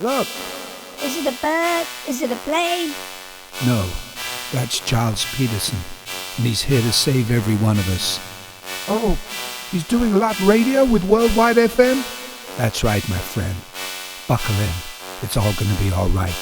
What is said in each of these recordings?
Look! Is it a bird? Is it a plane? No, that's Gilles Peterson, and he's here to save every one of us. Oh, he's doing live radio with Worldwide FM? That's right, my friend. Buckle in. It's all gonna be all right.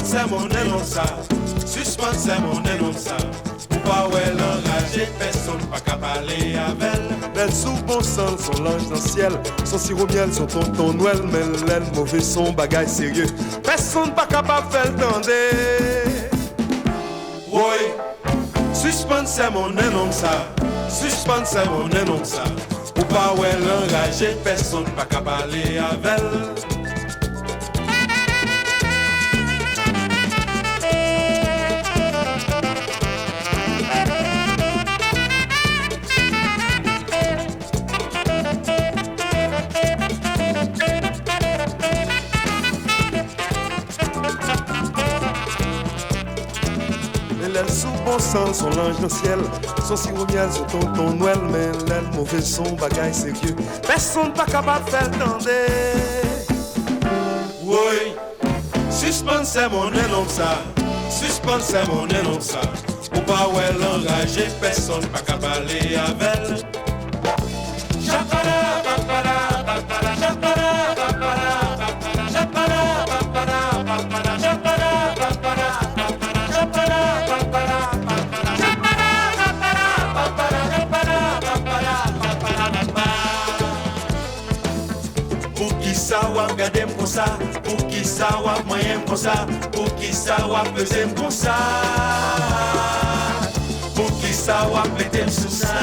C'est mon énonça, suspens c'est mon énonça. Ou pas ouais l'enragé, personne pas qu'à parler avec. Elle sous bon sang, son linge dans le ciel, son sirop miel, son tonton Noël, mais l'aile mauvais son bagaille sérieux. Personne pas capable faire le tendre. Oui, suspens c'est mon énonça, suspens c'est mon énonça. Ou pas ouais l'enragé, personne pas qu'à parler avec. Son linge dans le ciel, son sirop miel, son tonton Noël, mais l'aile mauvais son bagaille sérieux. Personne pas capable de faire tendre. Oui, suspens c'est mon énonça, suspens c'est mon énonça. Ou pas ouais l'enragé, personne pas capable parler avec. Chapara, papara, papara, chapara, papara, papara, chapara, papara, papara, chapara, papara. Wap gade m kon sa, pou ki sa wap mayen m kon sa, pou ki sa wap peze m kon sa, pou ki sa wap mette m sou sa,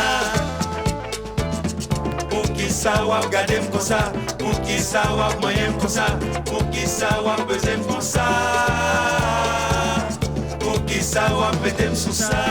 pou ki sa wap gade m kon sa, pou ki sa wap mayen m kon sa, pou ki sa wap peze m kon sa, pou ki sa wap mette m sou sa.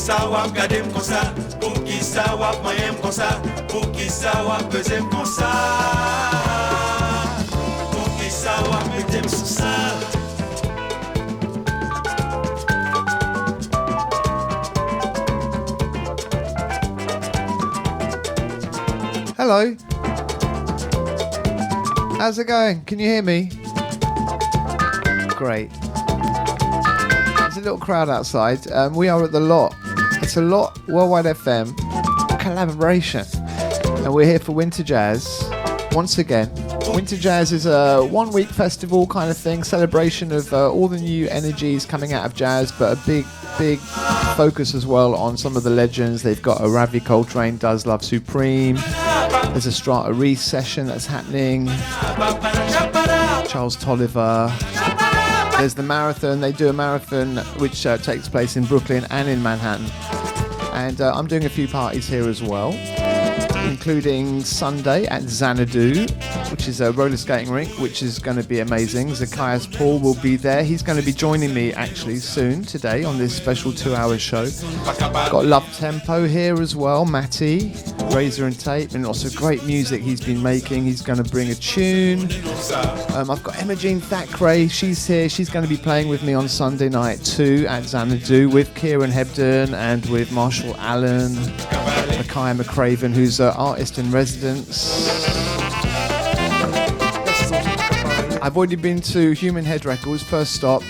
Sa wap gade m kon sa, pou ki sa wap mayen m kon sa, pou ki sa wap peze m kon sa, pou ki sa wap mette m sou sa. Hello. How's it going? Can you hear me? Great. There's a little crowd outside. We are at the Lot. It's a Lot Worldwide FM collaboration, and we're here for Winter Jazz once again. Winter Jazz is a one-week festival kind of thing, celebration of all the new energies coming out of jazz, but a big focus as well on some of the legends. They've got a Ravi Coltrane does Love Supreme. There's a Strata Reese session that's happening. Charles Tolliver. There's the marathon. They do a marathon which takes place in Brooklyn and in Manhattan. And I'm doing a few parties here as well, including Sunday at Xanadu, which is a roller skating rink, which is going to be amazing. Zacchaeus Paul will be there. He's going to be joining me actually soon today on this special 2-hour show. Got Love Tempo here as well, Matty, Razor and Tape, and also great music he's been making. He's going to bring a tune. I've got Emma Jean Thackeray. She's here. She's going to be playing with me on Sunday night too at Xanadu with Kieran Hebden and with Marshall Allen, Micaiah McCraven, who's an artist in residence. I've already been to Human Head Records, first stop.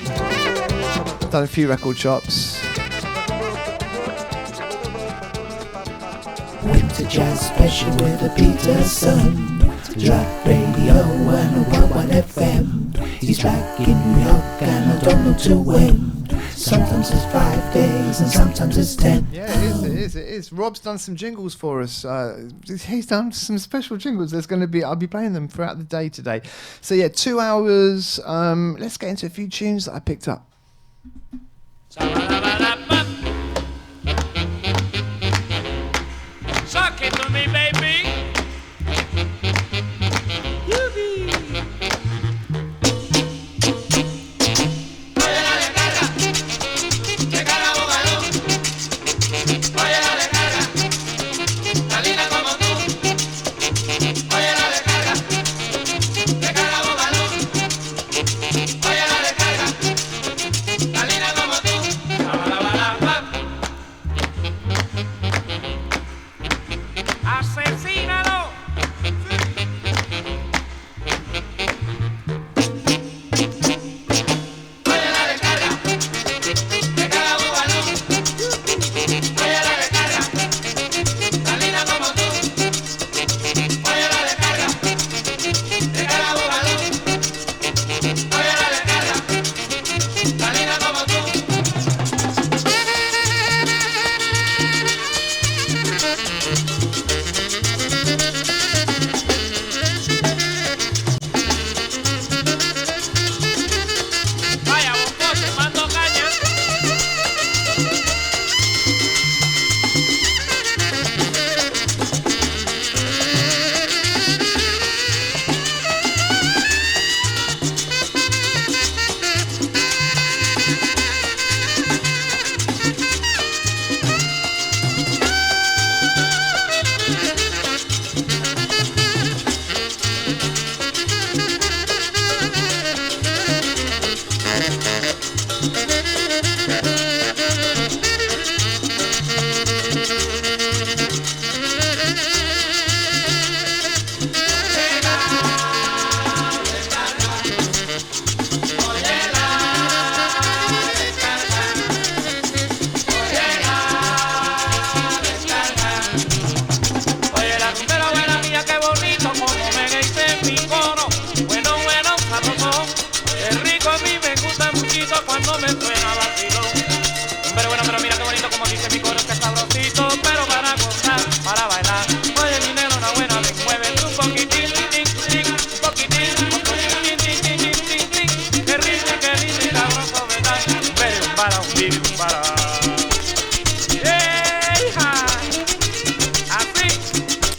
Done a few record shops. Winter Jazz Special with a Peterson. Track Radio and a Worldwide FM. He's back in New York and I don't know to when. Sometimes it's 5 days and sometimes it's 10. Yeah, it is. Rob's done some jingles for us. He's done some special jingles. I'll be playing them throughout the day today. So yeah, 2 hours. Let's get into a few tunes that I picked up. Suck it to me, baby.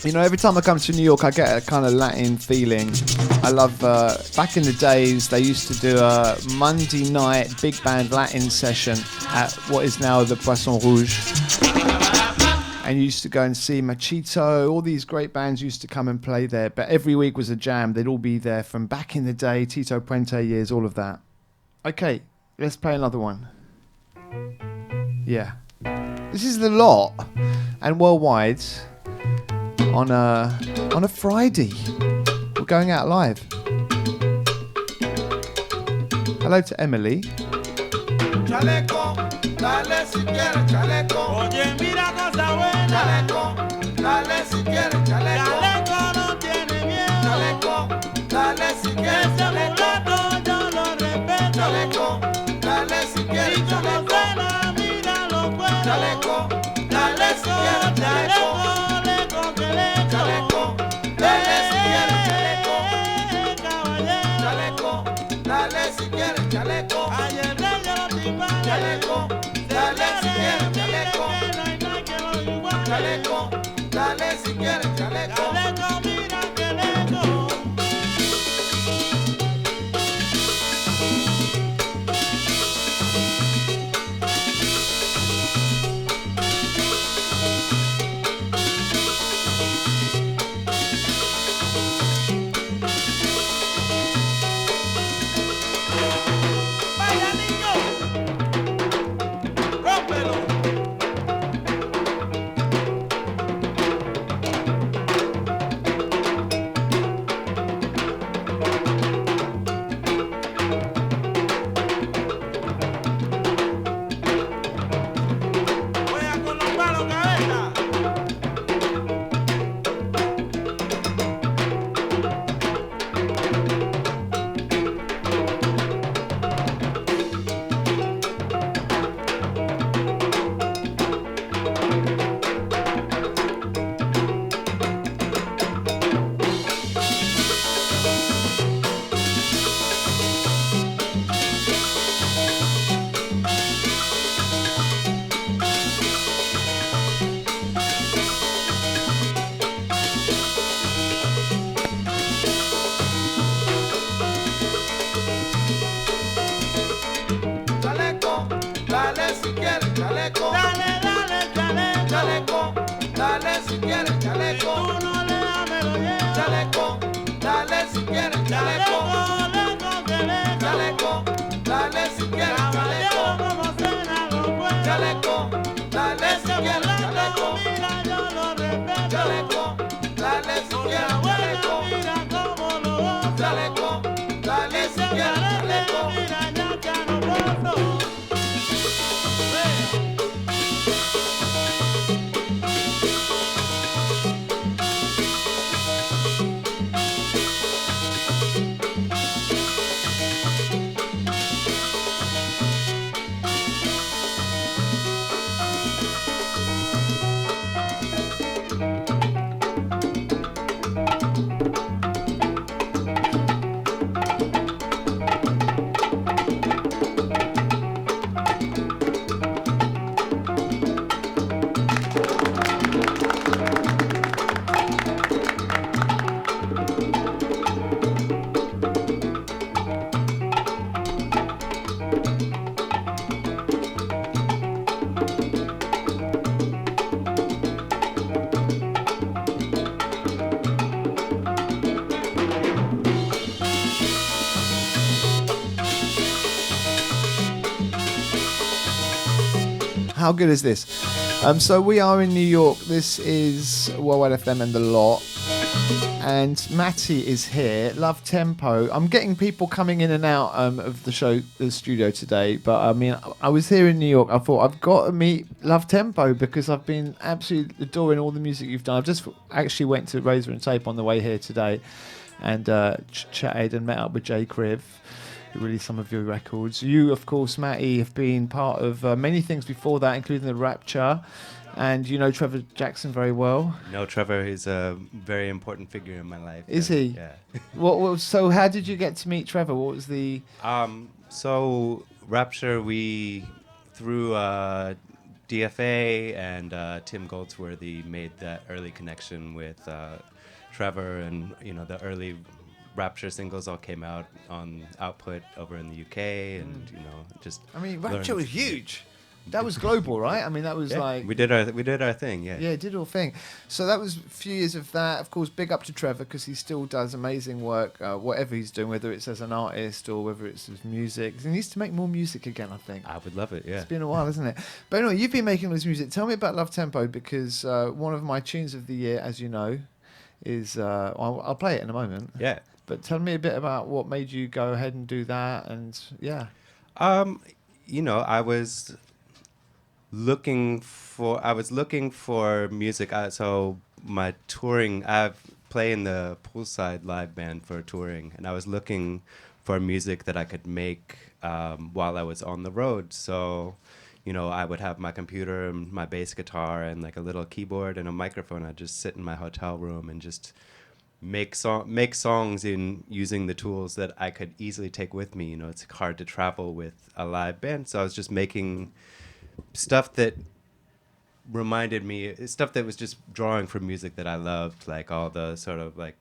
You know, every time I come to New York, I get a kind of Latin feeling. I love, back in the days, they used to do a Monday night big band Latin session at what is now the Poisson Rouge. And you used to go and see Machito. All these great bands used to come and play there. But every week was a jam. They'd all be there from back in the day, Tito Puente years, all of that. Okay, let's play another one. Yeah. This is The Lot and Worldwide on a Friday. We're going out live. Hello to Emily. Chaleco, dale si quieres chaleco. Oye, mira cosa buena. Chaleco, dale si quieres chaleco. Chaleco no tiene miedo. Chaleco, dale si quieres chaleco. Yo lo respeto. Chaleco, dale si quieres chaleco. Mira lo bueno. Chaleco, dale si quieres chaleco. Chaleco, dale si quieres chaleco. Chaleco, dale si quieres chaleco. Chaleco, dale si quieres chaleco. Chaleco, dale si quieres chaleco. Chaleco, mira que lejos. quiere chaleco. Chaleco, dale si quieres chaleco. Chaleco, dale si quieres chaleco. How good is this? So we are in New York. This is Worldwide FM and The Lot. And Matty is here. Love Tempo. I'm getting people coming in and out of the studio today. But I mean, I was here in New York. I thought I've got to meet Love Tempo because I've been absolutely adoring all the music you've done. I've just actually went to Razor and Tape on the way here today and chatted and met up with Jay Criv, who released some of your records. You, of course, Matty, have been part of many things before that, including the Rapture. And you know Trevor Jackson very well. No, Trevor is a very important figure in my life. Is he? Yeah. So how did you get to meet Trevor? What was the... So Rapture, we, through DFA and Tim Goldsworthy, made that early connection with Trevor, and you know the early Rapture singles all came out on Output over in the UK, and you know just. I mean, Rapture was huge. That was global, right? I mean, that was like we did our thing, yeah. Yeah, did our thing. So that was a few years of that. Of course, big up to Trevor because he still does amazing work, whatever he's doing, whether it's as an artist or whether it's his music. He needs to make more music again, I think. I would love it. Yeah, it's been a while, isn't it? But anyway, you've been making all this music. Tell me about Love Tempo because one of my tunes of the year, as you know, is I'll play it in a moment. Yeah. But tell me a bit about what made you go ahead and do that, and yeah. You know, I was looking for music. So my touring, I play in the Poolside live band for touring, and I was looking for music that I could make while I was on the road. So, you know, I would have my computer and my bass guitar and like a little keyboard and a microphone. I'd just sit in my hotel room and just make songs in using the tools that I could easily take with me. You know, it's hard to travel with a live band, so I was just making stuff that reminded me, stuff that was just drawing from music that I loved, like all the sort of like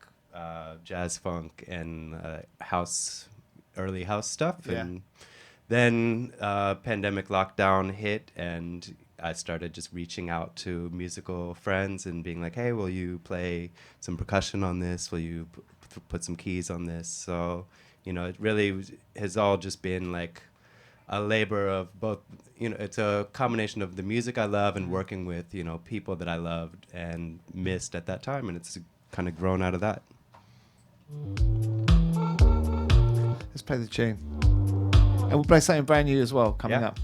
jazz funk and early house stuff. Yeah. And then pandemic lockdown hit, and I started just reaching out to musical friends and being like, hey, will you play some percussion on this? Will you put some keys on this? So, you know, it really has all just been like a labor of both, you know, it's a combination of the music I love and working with, you know, people that I loved and missed at that time. And it's kind of grown out of that. Let's play the tune. And we'll play something brand new as well coming up.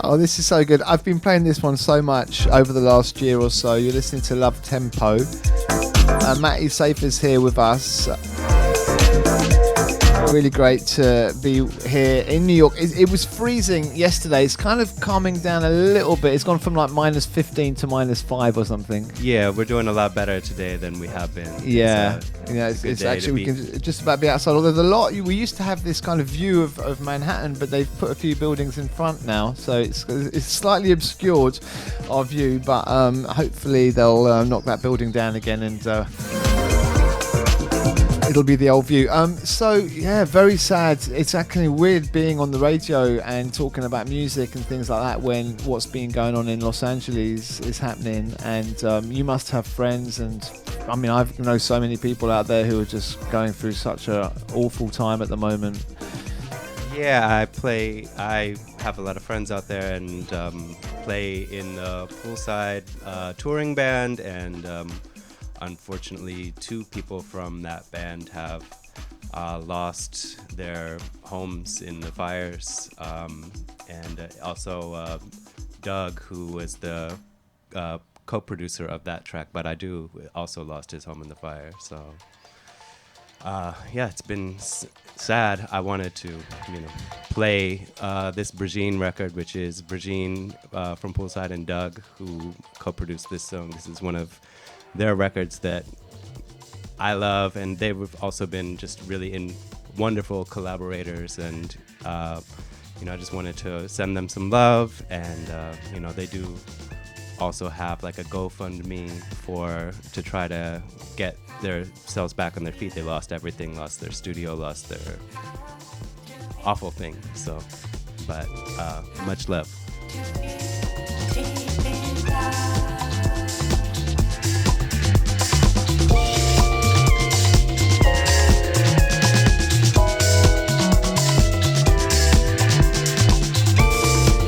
Oh, this is so good. I've been playing this one so much over the last year or so. You're listening to Love Tempo. Matty Safer's here with us. Really great to be here in New York. It was freezing yesterday. It's kind of calming down a little bit. It's gone from like minus 15 to minus 5 or something. Yeah, we're doing a lot better today than we have been. Yeah, it's actually, we can just about be outside. Although we used to have this kind of view of Manhattan, but they've put a few buildings in front now, so it's slightly obscured our view. But hopefully they'll knock that building down again and it'll be the old view. So yeah, very sad. It's actually weird being on the radio and talking about music and things like that when what's been going on in Los Angeles is happening. And you must have friends, and I mean, I know so many people out there who are just going through such a awful time at the moment. Yeah, I have a lot of friends out there and play in the Poolside touring band, and unfortunately, 2 people from that band have lost their homes in the fires. And also Doug, who was the co-producer of that track, but I do also lost his home in the fire. So yeah, it's been sad. I wanted to, play this Brigitte record, which is Brigitte from Poolside and Doug, who co-produced this song. This is one of their records that I love, and they've also been just really wonderful collaborators, and I just wanted to send them some love, and they do also have like a GoFundMe to try to get themselves back on their feet. They lost everything, lost their studio, lost their awful thing. So, but much love.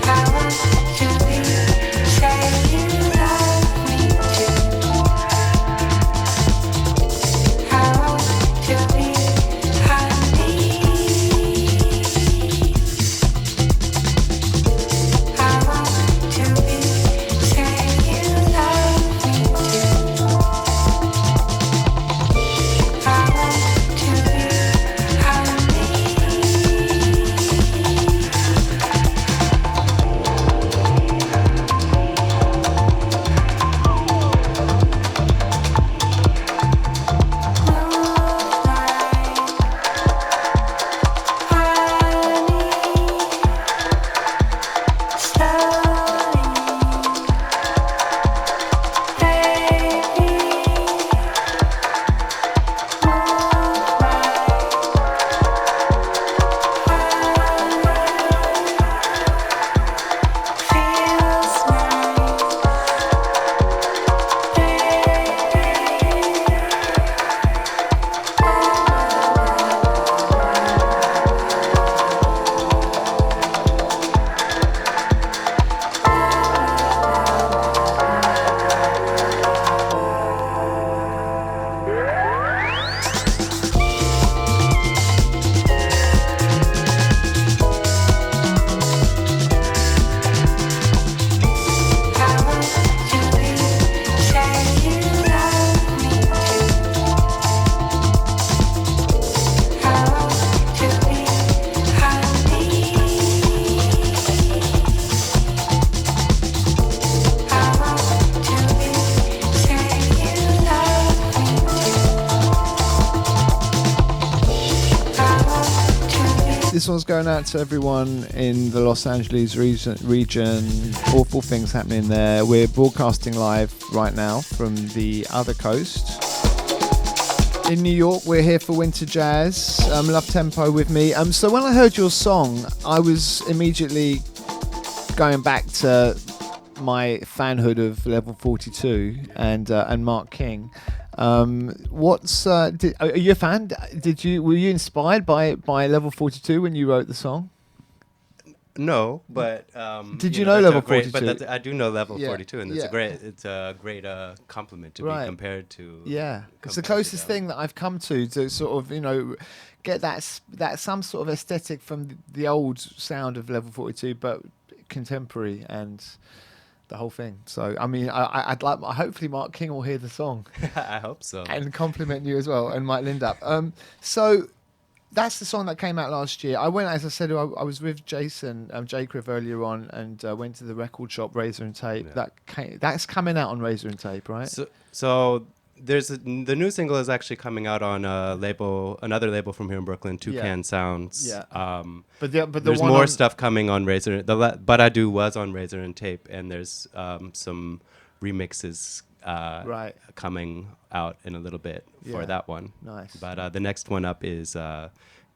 I want this one's going out to everyone in the Los Angeles region. Awful things happening there. We're broadcasting live right now from the other coast. In New York, we're here for Winter Jazz. Love Tempo with me. So when I heard your song, I was immediately going back to my fanhood of Level 42 and Mark King. Are you a fan? Were you inspired by Level 42 when you wrote the song? No, but did you know Level 42? But I do know Level 42, and it's yeah. a great compliment to Right. be compared to. Yeah, it's the closest thing that I've come to sort of get that some sort of aesthetic from the old sound of Level 42, but contemporary and the whole thing. So I mean, I'd like. Hopefully, Mark King will hear the song. I hope so. And compliment you as well, and Mike Lindup. So that's the song that came out last year. I went, as I said, I was with Jason Jacriv earlier on, and went to the record shop Razor and Tape. Yeah. That's coming out on Razor and Tape, right? So there's the new single is actually coming out on another label from here in Brooklyn, Toucan Sounds. Yeah. But there's more stuff coming on Razor. But I Do was on Razor and Tape, and there's some remixes coming out in a little bit for that one. Nice. But the next one up is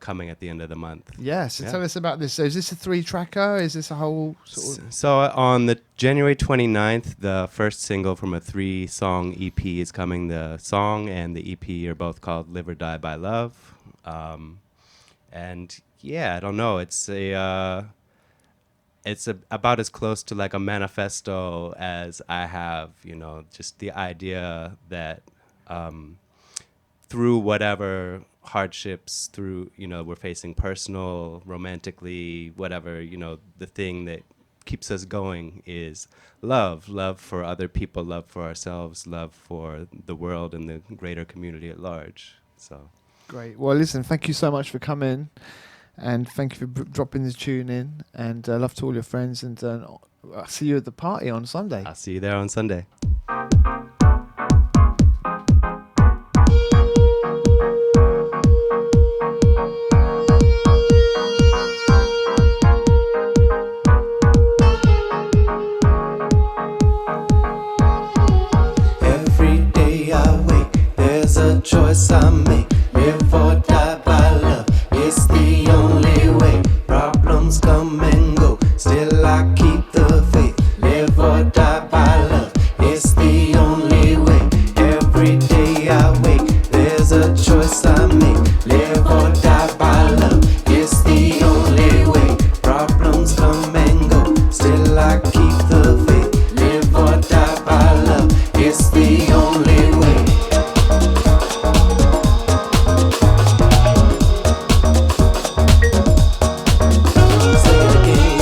coming at the end of the month. Yeah, so tell us about this. So is this a 3-tracker? Is this a whole sort of... So on the January 29th, the first single from a 3-song EP is coming. The song and the EP are both called Live or Die by Love. And yeah, I don't know. It's about as close to like a manifesto as I have, just the idea that through whatever hardships, we're facing personal, romantically, whatever, the thing that keeps us going is love for other people, love for ourselves, love for the world and the greater community at large. So great. Well, listen, thank you so much for coming. And thank you for dropping the tune in. And love to all your friends. And I'll see you at the party on Sunday. I'll see you there on Sunday. Every day I wake, there's a choice I make. Live or die by love. It's the only way. Problems come and go, still I keep the faith. Live or die by love. It's the only way. Every day I wake, there's a choice I make. Live or die by love. It's the only way. Problems come and go, still I keep the faith. Live or die by love. It's the only way. Say it again.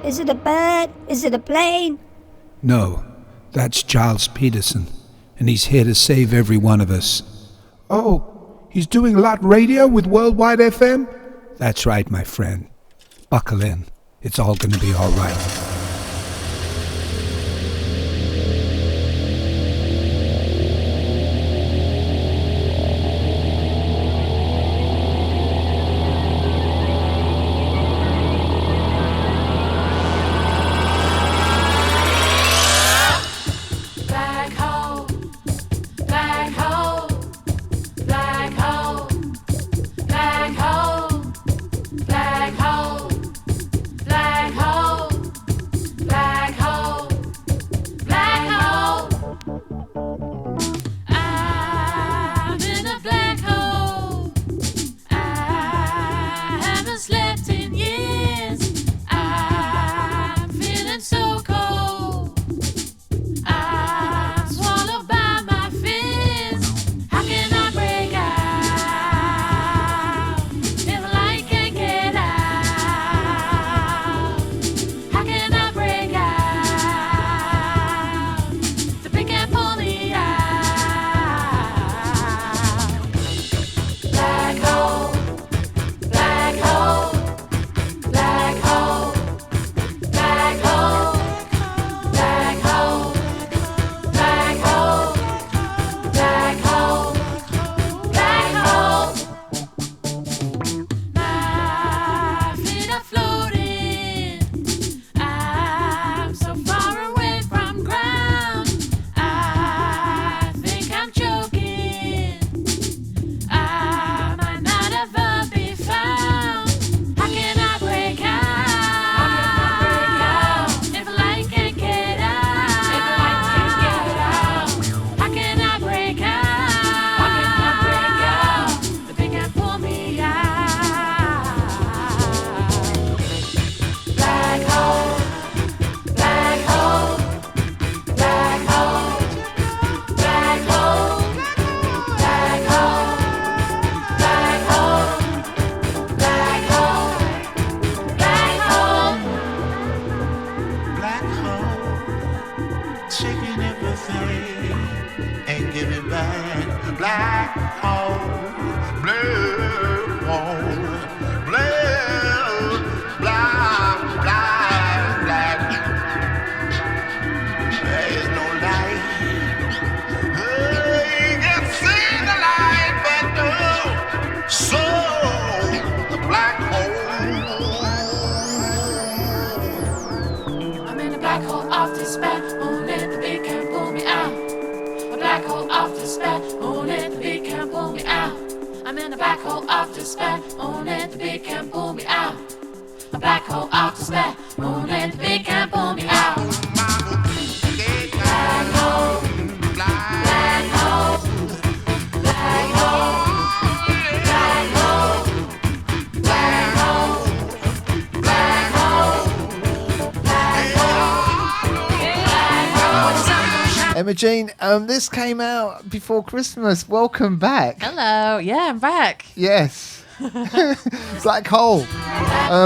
Is it a bird? Is it a plane? No, that's Gilles Peterson, and he's here to save every one of us. Oh, he's doing lot radio with Worldwide FM? That's right, my friend. Buckle in. It's all gonna be all right. Jean, this came out before Christmas. Welcome back. Hello. Yeah, I'm back. Yes. Black Hole.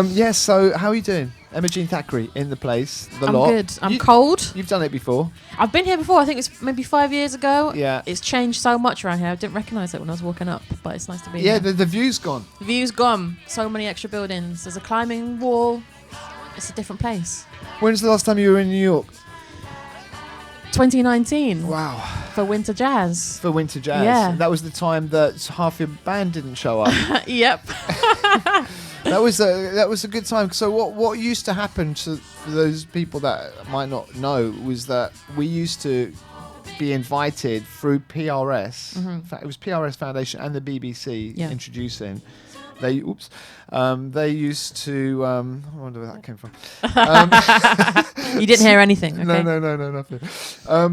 Yes, so how are you doing? Emma Jean Thackeray in the place. I'm good. I'm cold. You've done it before. I've been here before. I think it's maybe 5 years ago. Yeah. It's changed so much around here. I didn't recognise it when I was walking up, but it's nice to be here. Yeah, the view's gone. The view's gone. So many extra buildings. There's a climbing wall. It's a different place. When's the last time you were in New York? 2019. Wow. For Winter Jazz. For Winter Jazz. Yeah. That was the time that half your band didn't show up. Yep. That was a good time. So what used to happen to those people that might not know was that we used to be invited through PRS. Mm-hmm. In fact, it was PRS Foundation and the BBC introducing. They used to. I wonder where that came from. You didn't hear anything. Okay? No, nothing.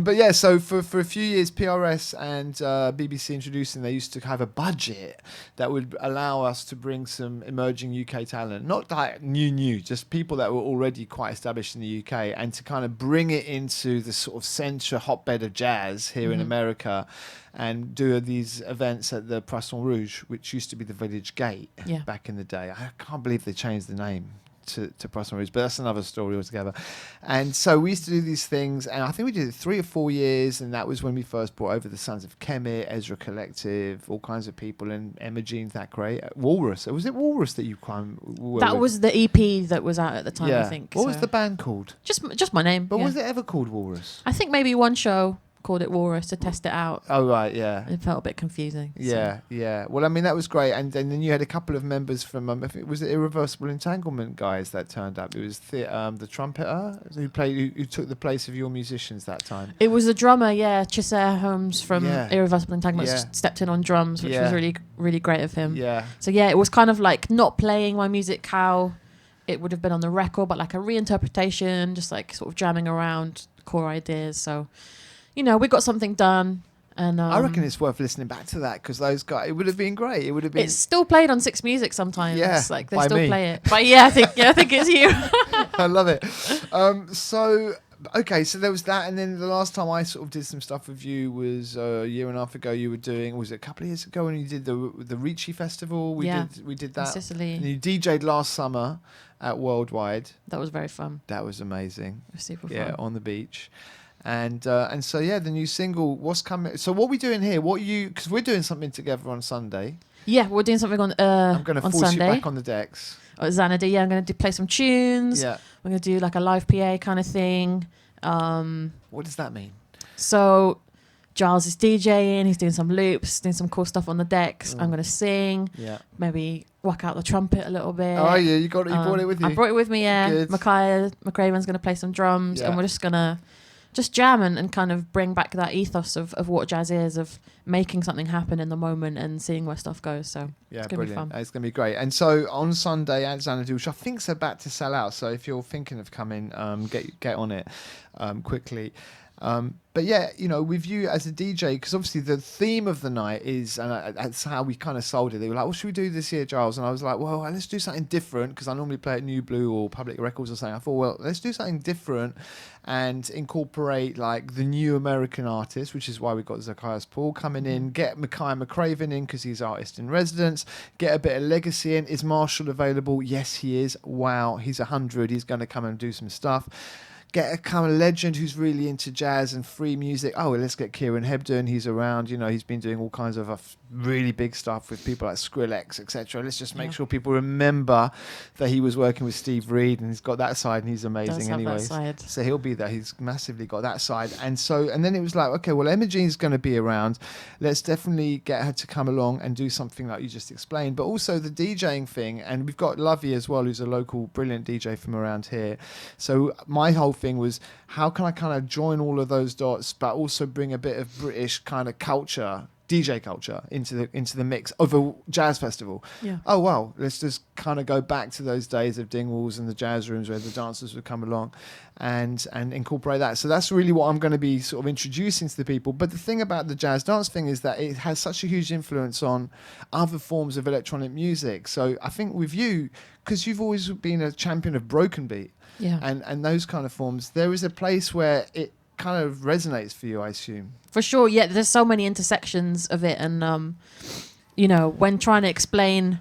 But yeah, so for a few years, PRS and BBC Introducing, they used to have a budget that would allow us to bring some emerging UK talent, not like new, just people that were already quite established in the UK, and to kind of bring it into the sort of centre hotbed of jazz here in America. And do these events at the Poisson Rouge, which used to be the Village Gate back in the day. I can't believe they changed the name. to Prussian Roots, but that's another story altogether. And so we used to do these things, and I think we did it 3 or 4 years, and that was when we first brought over the Sons of Kemet, Ezra Collective, all kinds of people, and Emma Jean Thackeray, Walrus. Was it Walrus that you were That with? was the EP that was out at the time, Yeah. I think. What was the band called? Just my name. But yeah. was it ever called Walrus? I think maybe one show called it Walrus to test it out. Oh, right, yeah. It felt a bit confusing. Yeah, yeah. Well, I mean, that was great. And then you had a couple of members from, I think, was it Irreversible Entanglement guys that turned up? It was the trumpeter who took the place of your musicians that time. It was the drummer, yeah, Chisare Holmes from Yeah. Irreversible Entanglement Yeah. stepped in on drums, which Yeah. was really, really great of him. Yeah. So yeah, it was kind of like not playing my music how it would have been on the record, but like a reinterpretation, just like sort of jamming around core ideas. So, you know, we got something done. And I reckon it's worth listening back to that because those guys, it would have been great. It would have been. It's still played on Six Music sometimes. Yeah, Like they by still me. play it. But yeah, I think it's you. I love it. So okay, so there was that, and then the last time I sort of did some stuff with you was a year and a half ago. You were doing, was it a couple of years ago when you did the Ricci Festival? We did that. In Sicily. And you DJ'd last summer at Worldwide. That was very fun. That was amazing. It was super Yeah, fun. on the beach. And so yeah, the new single, what's coming? So what are we doing here? Because we're doing something together on Sunday. Yeah, we're doing something on I'm going to on force Sunday. you back on the decks. At Xanadu, yeah, I'm going to play some tunes. Yeah. We're going to do like a live PA kind of thing. What does that mean? So Giles is DJing, he's doing some loops, doing some cool stuff on the decks. I'm going to sing. Yeah. Maybe whack out the trumpet a little bit. Oh yeah, you brought it with you. I brought it with me, yeah. Good. Micaiah McRaven's going to play some drums, Yeah. and we're just going to jam and kind of bring back that ethos of what jazz is, of making something happen in the moment and seeing where stuff goes. So Yeah, it's going to be brilliant. fun. It's going to be great. And so on Sunday at Xanadu, which I think's about to sell out. So if you're thinking of coming, get on it quickly. But yeah, you know, with you as a DJ, because obviously the theme of the night is, and that's how we kind of sold it. They were like, what should we do this year, Giles? And I was like, well, let's do something different, because I normally play at New Blue or Public Records or something. I thought, well, let's do something different and incorporate like the new American artists, which is why we got Zacchaeus Paul coming in, get Micaiah McRaven in because he's artist in residence, get a bit of legacy in. Is Marshall available? Yes, he is. Wow, he's 100. He's going to come and do some stuff. Get a kind of legend who's really into jazz and free music. Oh, well, let's get Kieran Hebden. He's around. You know, he's been doing all kinds of really big stuff with people like Skrillex, etc. Let's just make sure people remember that he was working with Steve Reed, and he's got that side, and he's amazing anyway. So he'll be there. He's massively got that side. And then it was like, okay, well, Emma Jean's going to be around. Let's definitely get her to come along and do something like you just explained. But also the DJing thing, and we've got Lovey as well, who's a local brilliant DJ from around here. So my whole thing was, how can I kind of join all of those dots, but also bring a bit of British kind of culture, DJ culture, into the mix of a jazz festival. Yeah. Oh wow, let's just kind of go back to those days of Dingwalls and the jazz rooms where the dancers would come along and incorporate that. So that's really what I'm going to be sort of introducing to the people. But the thing about the jazz dance thing is that it has such a huge influence on other forms of electronic music. So I think with you, because you've always been a champion of broken beat, Yeah. and those kind of forms, there is a place where it kind of resonates for you, I assume. For sure, yeah. There's so many intersections of it, and you know, when trying to explain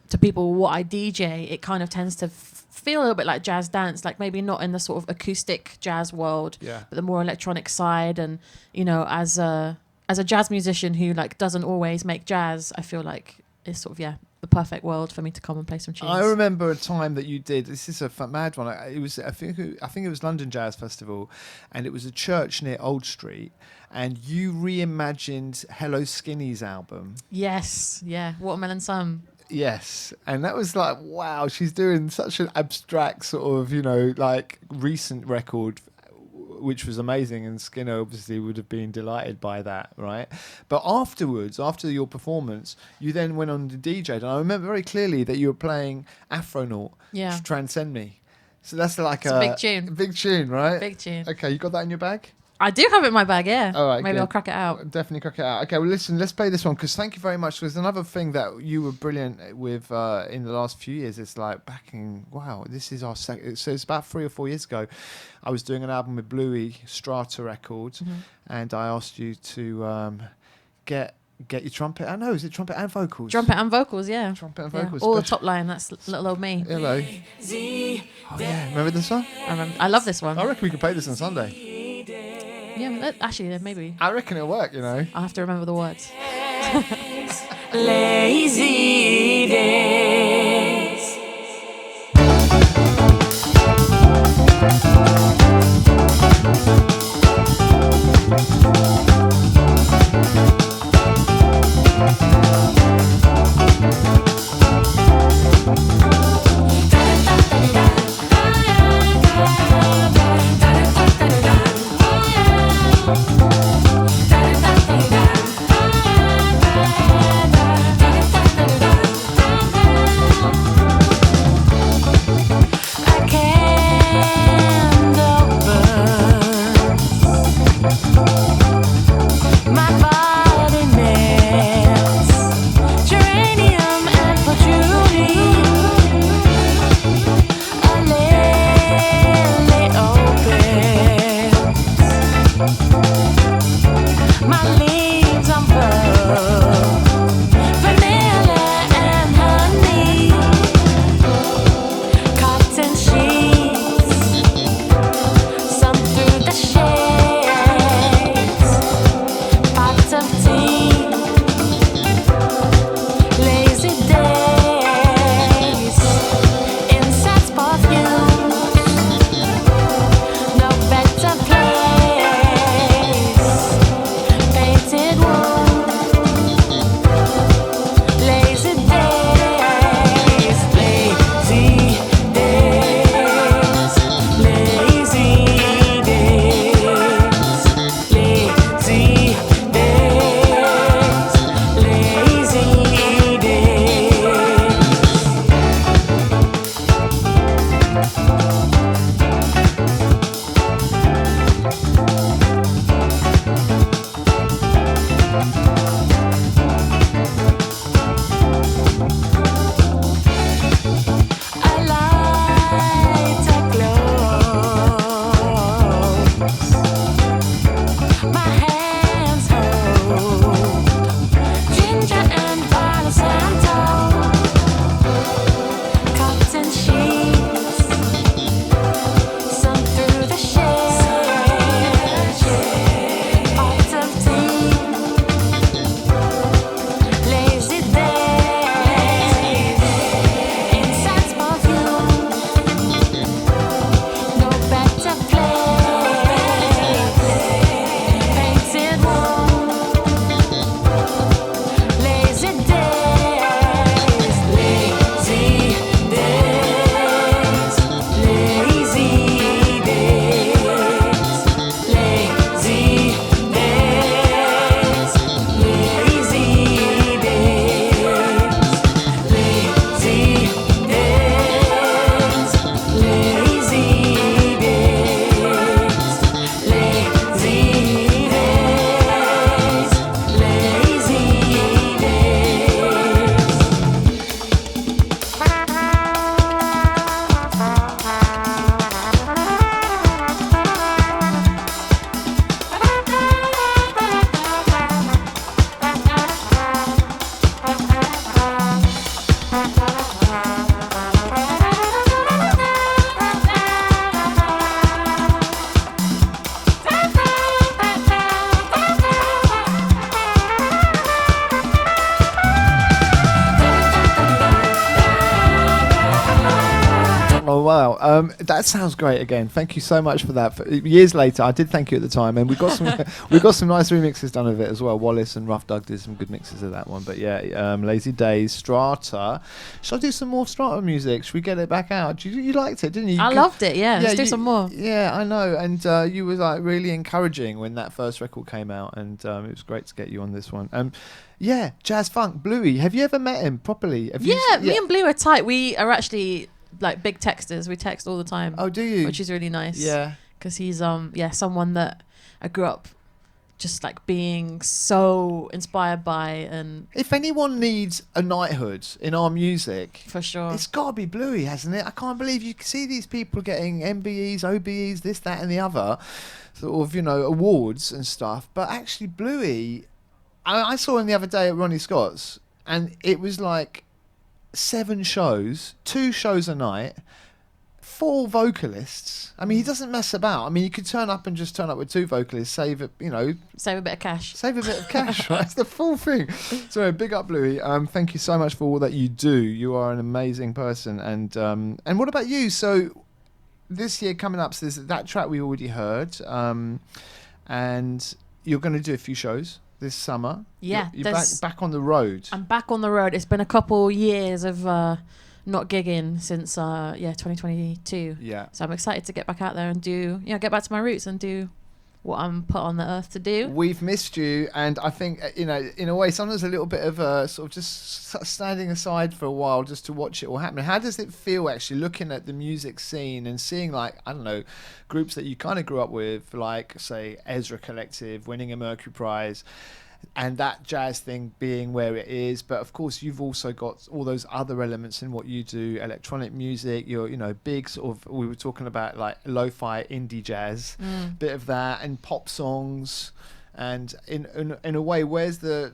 to people what I DJ, it kind of tends to feel a little bit like jazz dance, like maybe not in the sort of acoustic jazz world, but the more electronic side. And you know, as a jazz musician who like doesn't always make jazz, I feel like it's sort of the perfect world for me to come and play some tunes. I remember a time that you did. This is a mad one. It was I think it was London Jazz Festival, and it was a church near Old Street, and you reimagined Hello Skinny's album. Yes, yeah, Watermelon Sun. Yes, and that was like, wow, she's doing such an abstract sort of, you know, like recent record, which was amazing, and Skinner obviously would have been delighted by that, right? But afterwards, after your performance, you then went on to DJ, and I remember very clearly that you were playing Afronaut, Transcend Me. So that's like a big tune. Big tune, right? Big tune. Okay, you got that in your bag? I do have it in my bag, yeah. All right, maybe good. I'll crack it out. Definitely crack it out. Okay, well, listen, let's play this one, because thank you very much. There's another thing that you were brilliant with in the last few years. It's like this is our second. So it's about 3 or 4 years ago. I was doing an album with Bluey, Strata Records, and I asked you to get Get your trumpet. I know. Is it trumpet and vocals? Trumpet and vocals, yeah. Trumpet and Yeah. vocals. All the special- top line. That's little old me. Hello. Oh yeah. Remember this song? I love this one. I reckon we could play this on Sunday. Yeah, actually, maybe. I reckon it'll work. You know. I'll have to remember the words. Lazy days. That sounds great. Again, thank you so much for that. Years later, I did thank you at the time, and we got some we got some nice remixes done of it as well. Wallace and Rough Doug did some good mixes of that one. But yeah, Lazy Days, Strata. Should I do some more Strata music? Should we get it back out? You liked it, didn't you? I loved it. Yeah, let's do some more. Yeah, I know. And you were like really encouraging when that first record came out, and it was great to get you on this one. Yeah, Jazz Funk, Bluey. Have you ever met him properly? Me and Blue are tight. We are actually like big texters. We text all the time. Oh, do you? Which is really nice. Yeah. Because he's someone that I grew up just like being so inspired by. And if anyone needs a knighthood in our music, for sure, it's got to be Bluey, hasn't it? I can't believe you see these people getting MBEs, OBEs, this, that, and the other, sort of, awards and stuff. But actually, Bluey, I saw him the other day at Ronnie Scott's, and it was like 7 shows, 2 shows a night, 4 vocalists. I mean, he doesn't mess about. I mean, you could turn up and just turn up with 2 vocalists, save a bit of cash. Save a bit of cash, right? It's the full thing. So big up, Louis. Thank you so much for all that you do. You are an amazing person. And what about you? So this year coming up, so there's that track we already heard, and you're going to do a few shows this summer. Yeah, you're back on the road. I'm back on the road. It's been a couple years of not gigging since 2022. Yeah. So I'm excited to get back out there and get back to my roots and do what I'm put on the earth to do. We've missed you, and I think in a way sometimes a little bit of sort of just standing aside for a while just to watch it all happen. How does it feel actually looking at the music scene and seeing, like, I don't know, groups that you kind of grew up with, like say Ezra Collective winning a Mercury Prize, and that jazz thing being where it is, but of course you've also got all those other elements in what you do, electronic music, you're big sort of, we were talking about like lo-fi indie jazz, bit of that, and pop songs, and in a way, where's the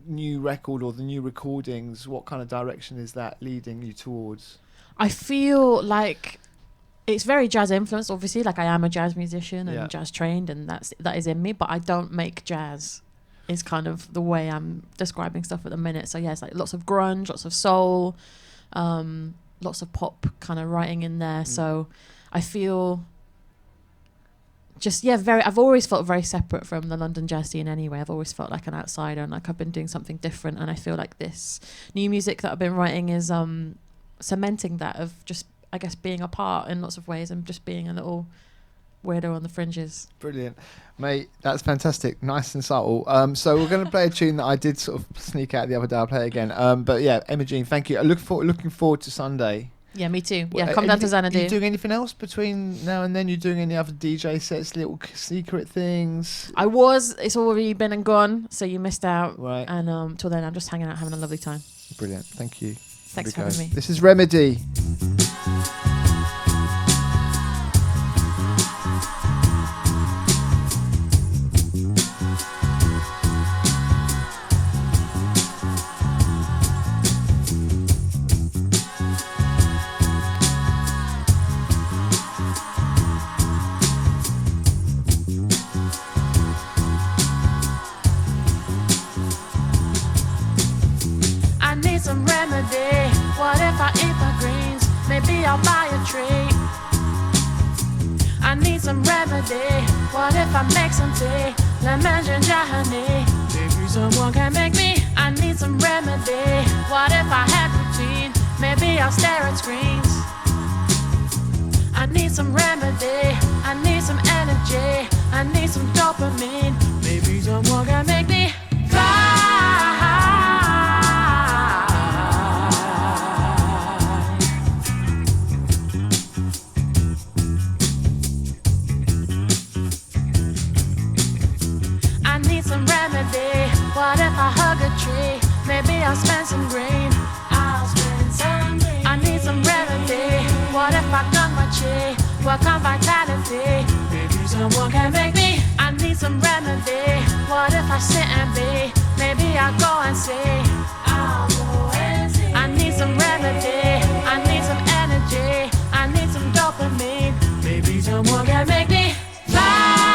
new record or the new recordings, what kind of direction is that leading you towards? I feel like it's very jazz influenced, obviously, like I am a jazz musician and jazz trained, and that is in me, but I don't make jazz. Is kind of the way I'm describing stuff at the minute. So yeah, it's like lots of grunge, lots of soul, lots of pop kind of writing in there. So I feel I've always felt very separate from the London jazz scene anyway. I've always felt like an outsider and like I've been doing something different. And I feel like this new music that I've been writing is cementing that, of just, I guess, being a part in lots of ways and just being a little weirdo on the fringes. Brilliant, mate. That's fantastic. Nice and subtle. So we're going to play a tune that I did sort of sneak out the other day. I'll play it again. But yeah, Emma Jean, thank you. Looking forward to Sunday. Yeah, me too. Yeah, come down to Xanadu. Are you doing anything else between now and then? You doing any other DJ sets, little secret things? It's already been and gone, so you missed out. Right. And till then, I'm just hanging out, having a lovely time. Brilliant. Thank you. Thanks for having me. This is Remedy. Some remedy. What if I eat my greens? Maybe I'll buy a tree. I need some remedy. What if I make some tea? Lemon ginger honey. Maybe someone can make me. I need some remedy. What if I had routine? Maybe I'll stare at screens. I need some remedy. I need some energy. I need some dopamine. Maybe someone can make me fly. What if I hug a tree? Maybe I'll spend some green. I need some remedy. What if I gun my chi? Work on vitality. Maybe someone can make me. I need some remedy. What if I sit and be? Maybe I'll go and see. I need some remedy. I need some energy. I need some dopamine. Maybe someone can make me fly.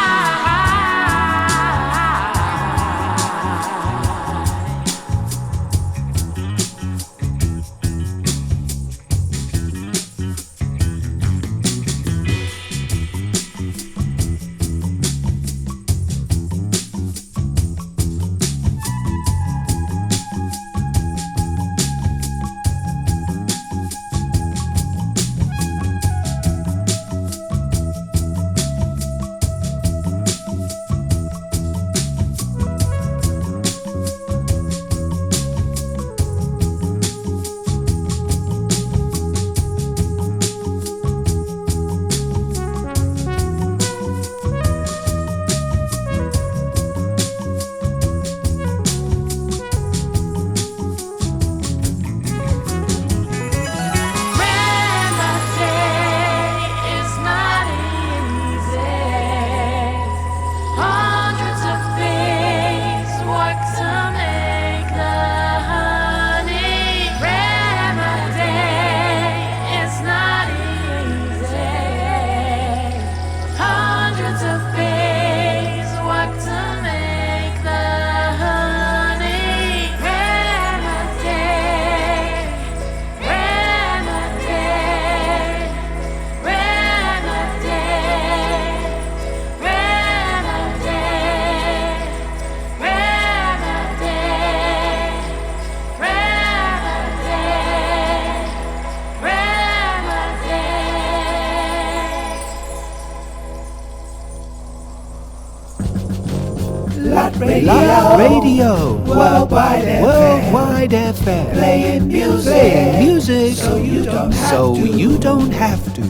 Lot Radio. Worldwide FM. Playing music. So you don't have to.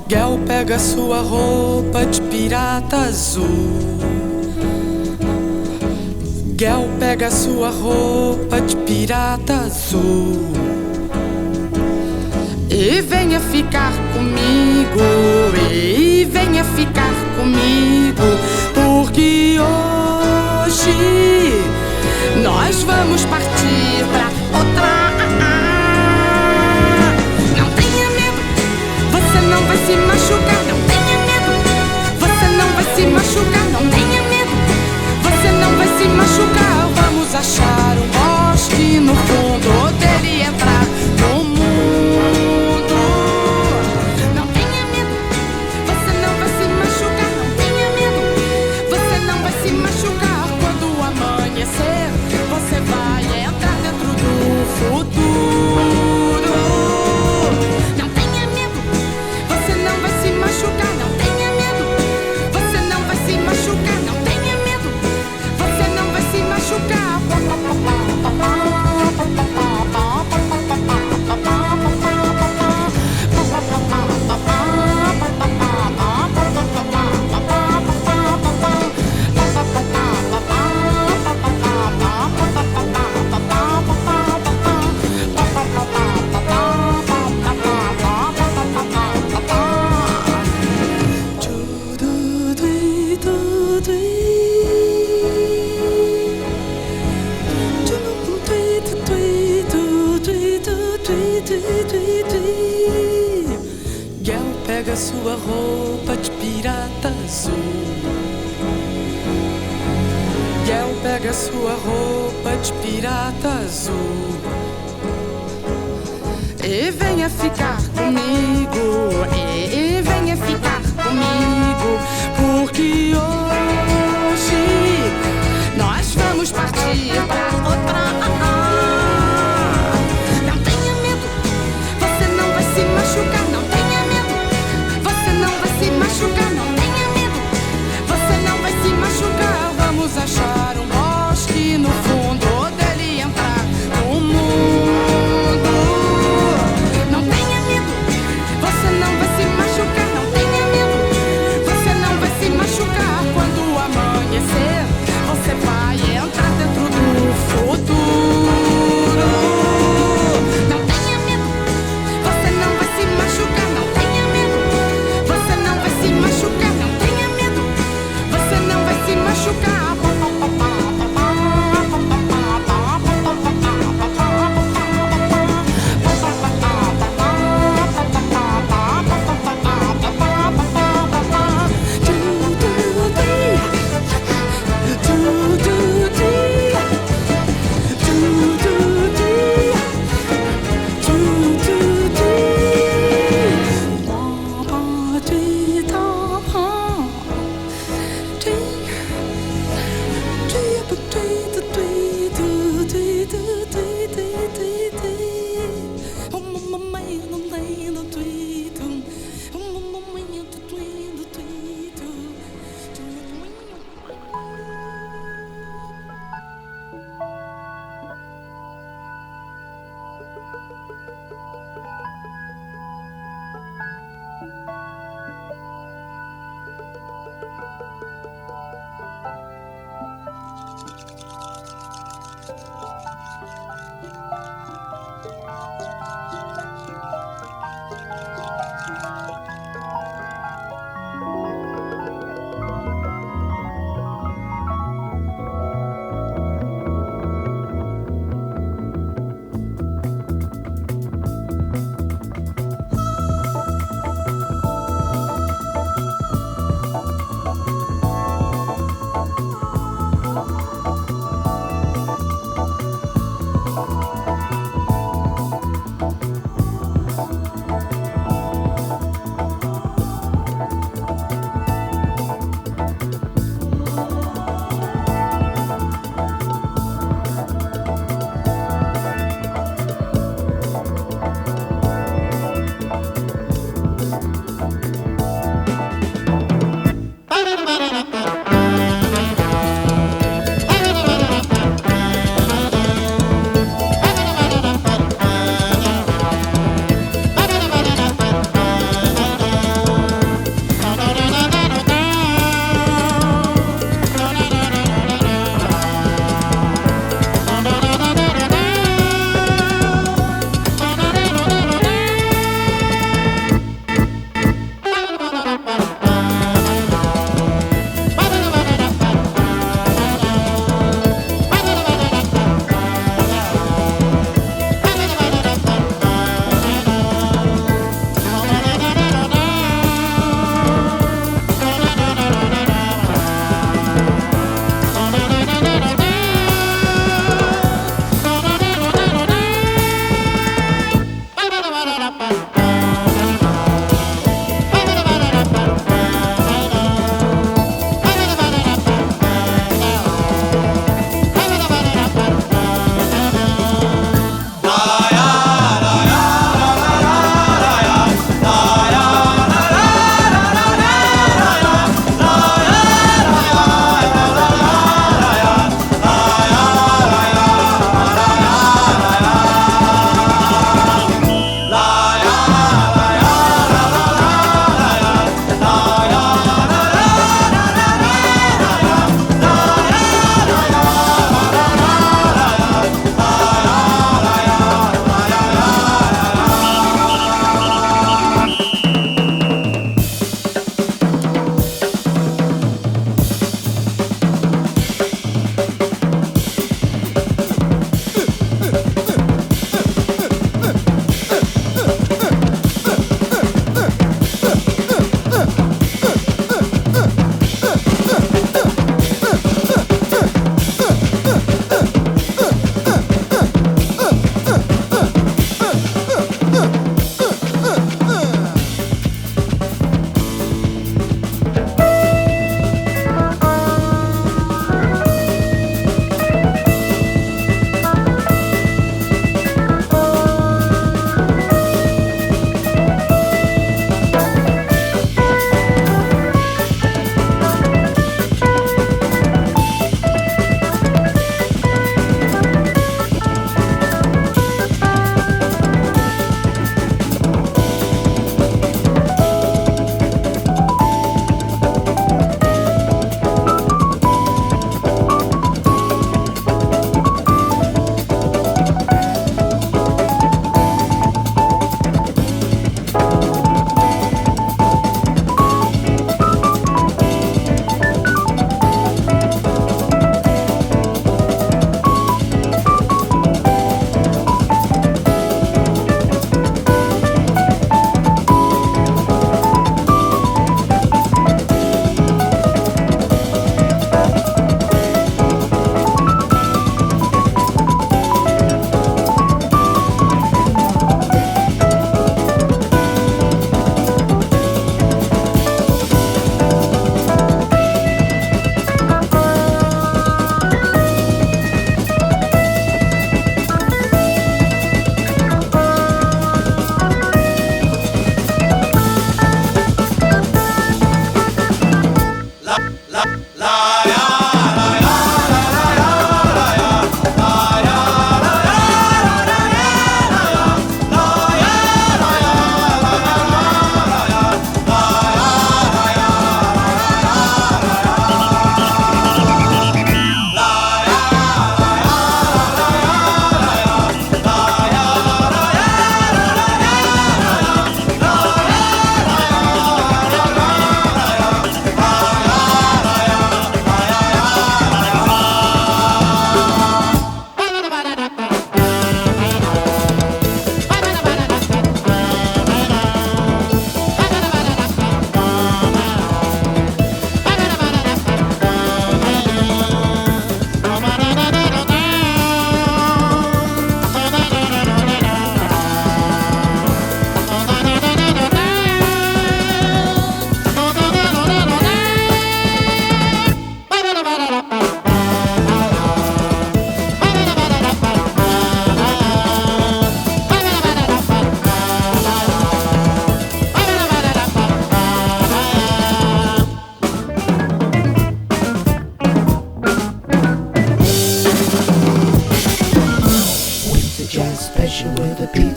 Gel pega sua roupa de pirata azul. Gel pega sua roupa de pirata azul e venha ficar comigo, e venha ficar comigo, porque hoje nós vamos partir pra outra. Não tenha medo, você não vai se machucar. Não tenha medo, você não vai se machucar. Não tenha medo, você não vai se machucar. Vamos achar um bosque no fundo dele entrar no mundo. Não tenha medo, você não vai se machucar. Não tenha medo, você não vai se machucar. Quando amanhecer, você vai entrar dentro do futuro. Não tenha medo, você não vai se machucar. Não tenha medo, você não vai se machucar. Não tenha medo, você não vai se machucar. Gel pega sua roupa de pirata azul. Gel pega sua roupa de pirata azul e venha ficar comigo, e venha ficar comigo, porque hoje nós vamos partir pra outra. Não tenha medo, você não vai se machucar. Não tenha medo, você não vai se machucar. Não tenha medo, você não vai se machucar. Vamos achar um bosque no fundo dele entrar no mundo. Não tenha medo, você não vai se machucar. Não tenha medo, você não vai se machucar. Quando amanhecer, você vai entrar dentro do futuro.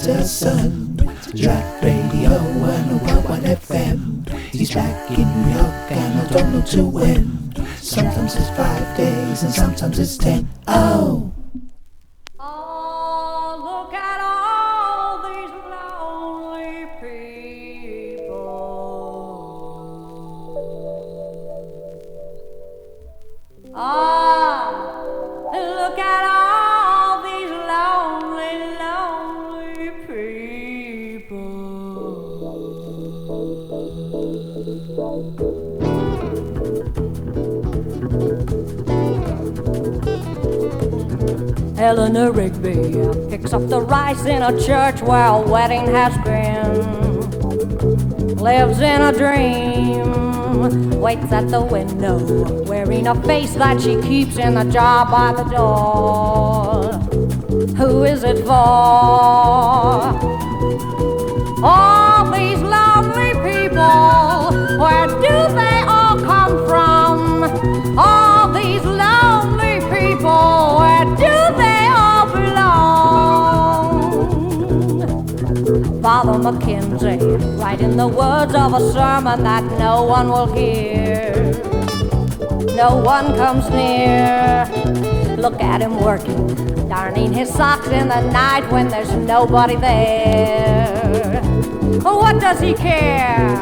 Peterson. Jack Radio and Worldwide FM. He's back in New York and I don't know to when. Sometimes it's 5 days and sometimes it's 10. Oh! Oh, look at all these lonely people. Ah, look at all these lonely, lonely people. Eleanor Rigby picks up the rice in a church where a wedding has been. Lives in a dream, waits at the window, wearing a face that she keeps in a jar by the door. Who is it for? All these lonely people, where do they all come from? All these lonely people, where do they all belong? Father McKenzie, writing the words of a sermon that no one will hear. No one comes near. Look at him working, darning his socks in the night when there's nobody there. What does he care?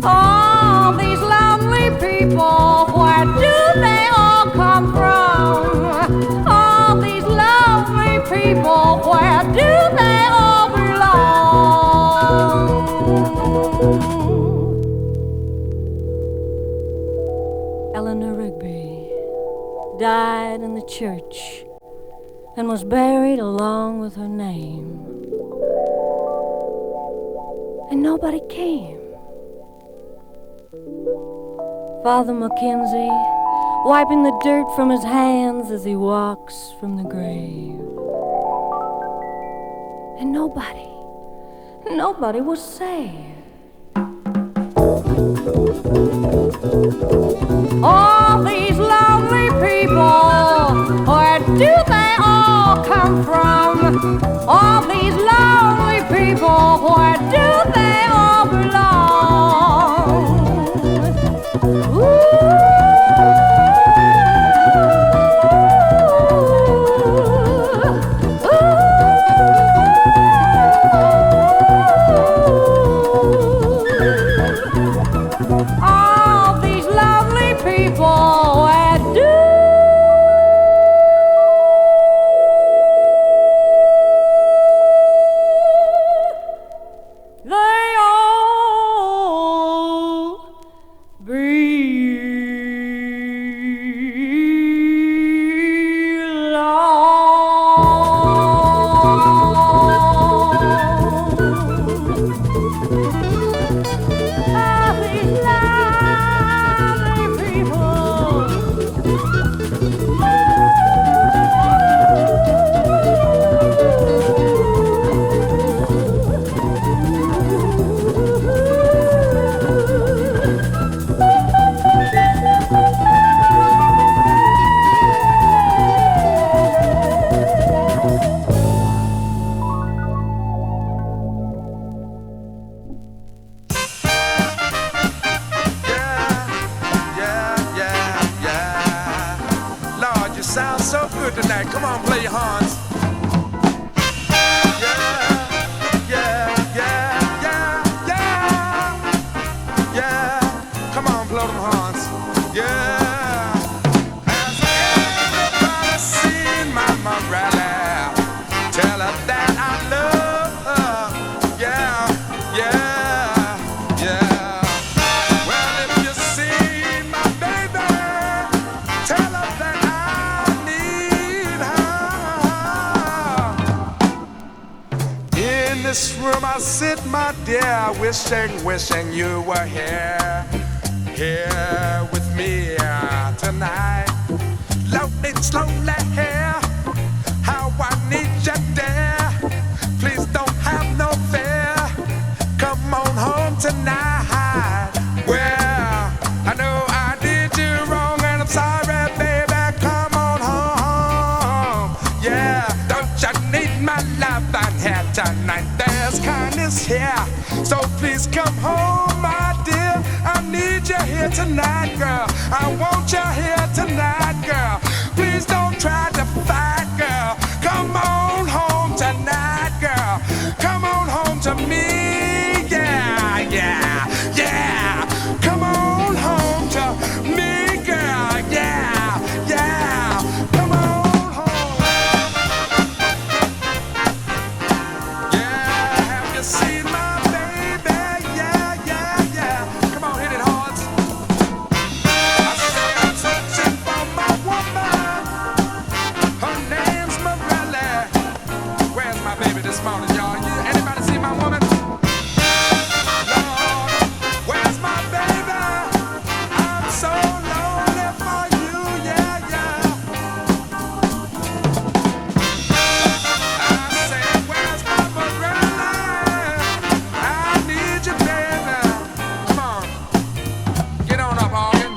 All these lonely people, where do they all come from? All these lonely people, where do they all belong? Eleanor Rigby died in the church and was buried along with her name. And nobody came. Father Mackenzie, wiping the dirt from his hands as he walks from the grave. And nobody was saved. All these lonely people, where do they all come from? All these lonely people, where do they all belong? All these lovely people, where do they all Wishing you were here with me tonight. Loading slowly here, how I need you there. Please don't have no fear. Come on home tonight. Well, I know I did you wrong and I'm sorry, baby. Come on home. Yeah, don't you need my love? love I'm here tonight. There's kindness here, so please come home, my dear. I need you here tonight, girl. I want you here tonight, girl. Please don't try to fight, girl. Come on home tonight, girl. Come on home to me, yeah, yeah, yeah. Come on home to me, girl, yeah, yeah. Come on home. Yeah, have you seen my baby? Yeah, yeah, yeah. Come on, hit it hard. I say I'm searching for my woman. Her name's Morelli. Where's my baby this morning, y'all? Anybody see my woman? Lord, where's my baby? I'm so lonely for you, yeah, yeah. I say, where's my Morelli? I need you, baby. Come on, get on up, Morgan.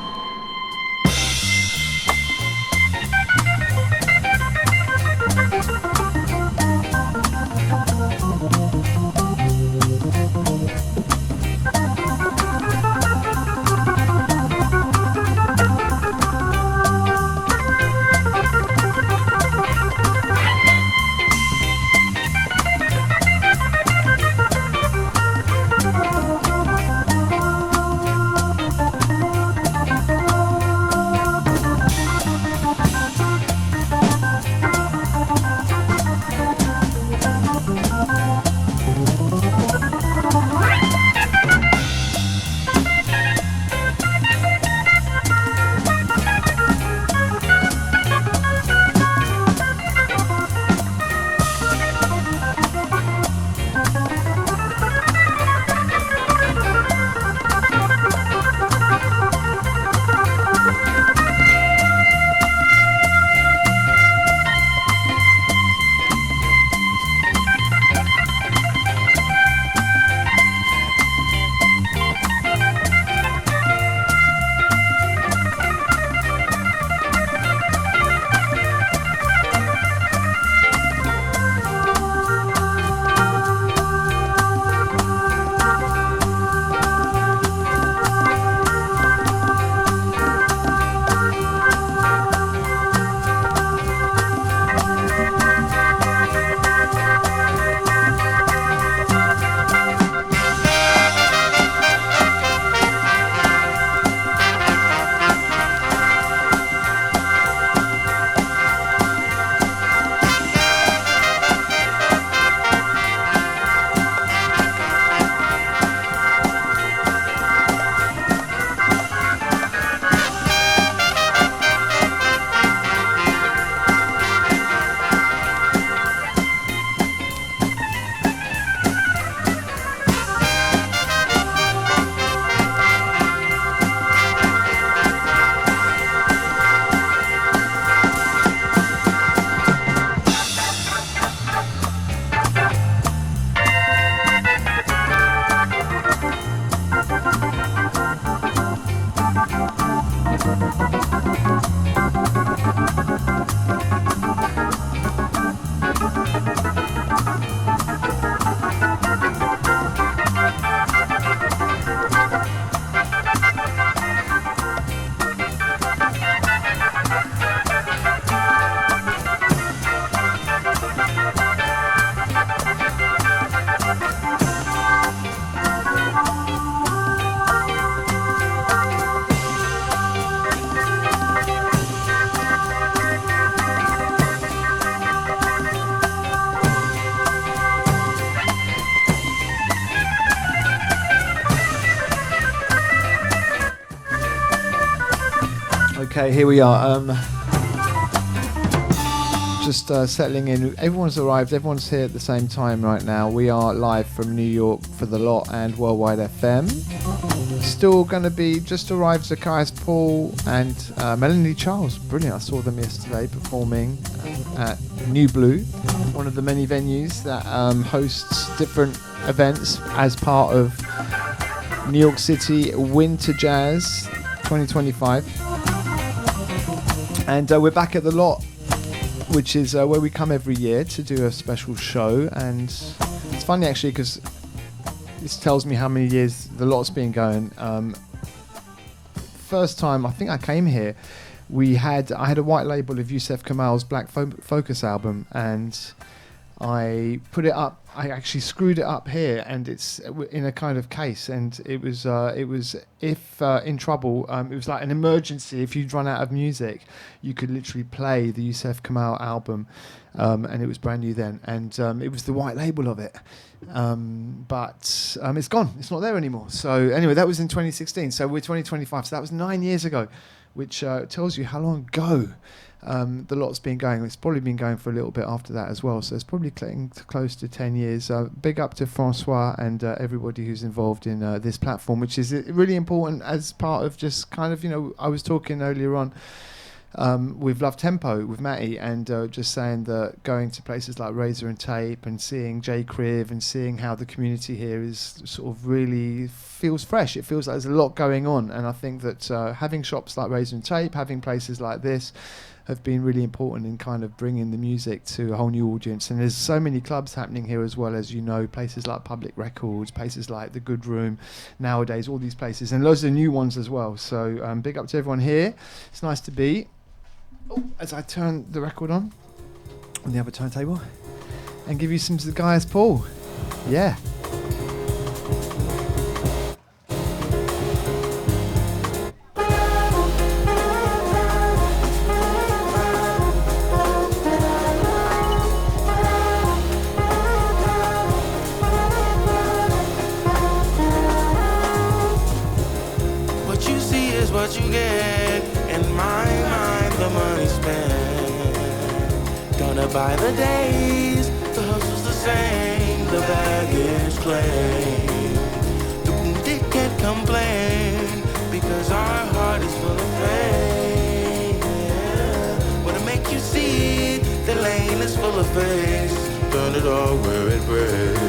Okay, here we are. Just settling in. Everyone's arrived. Everyone's here at the same time right now. We are live from New York for The Lot and Worldwide FM. Still going to be just arrived Zacchaeus Paul and Melanie Charles. Brilliant. I saw them yesterday performing at New Blue, one of the many venues that hosts different events as part of New York City Winter Jazz 2025. And we're back at The Lot which is where we come every year to do a special show. And it's funny actually because this tells me how many years the lot's been going. First time I think I came here, I had a white label of Youssef Kamal's Black Focus album, and I put it up. I actually screwed it up here, and it's in a kind of case. And it was if in trouble, it was like an emergency. If you'd run out of music, you could literally play the Youssef Kamal album, and it was brand new then. And it was the white label of it, but it's gone. It's not there anymore. So anyway, that was in 2016. So we're 2025. So that was 9 years ago, which tells you how long ago. The lot's been going. It's probably been going for a little bit after that as well. So it's probably close to 10 years. Big up to Francois and everybody who's involved in this platform, which is really important as part of just kind of, I was talking earlier on with Love Tempo with Matty, and just saying that going to places like Razor and Tape and seeing J Criv and seeing how the community here is sort of really feels fresh. It feels like there's a lot going on. And I think that having shops like Razor and Tape, having places like this, have been really important in kind of bringing the music to a whole new audience. And there's so many clubs happening here as well, as places like Public Records, places like The Good Room, nowadays, all these places, and loads of new ones as well. So big up to everyone here. It's nice to be. As I turn the record on the other turntable and give you some of the guys, Paul. Yeah. What you get, in my mind, the money spent. Gonna buy the days, the hustle's the same, the baggage claim. The wounded can't complain, because our heart is full of pain. Yeah. Wanna make you see, the lane is full of face. Turn it all where it breaks.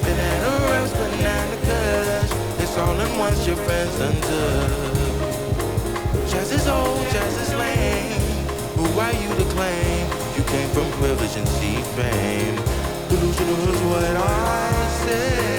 Banana rest, banana cuts. It's all in once your friends undo. Jazz is old, jazz is lame. Who are you to claim? You came from privilege and see fame. Delusional is what I say.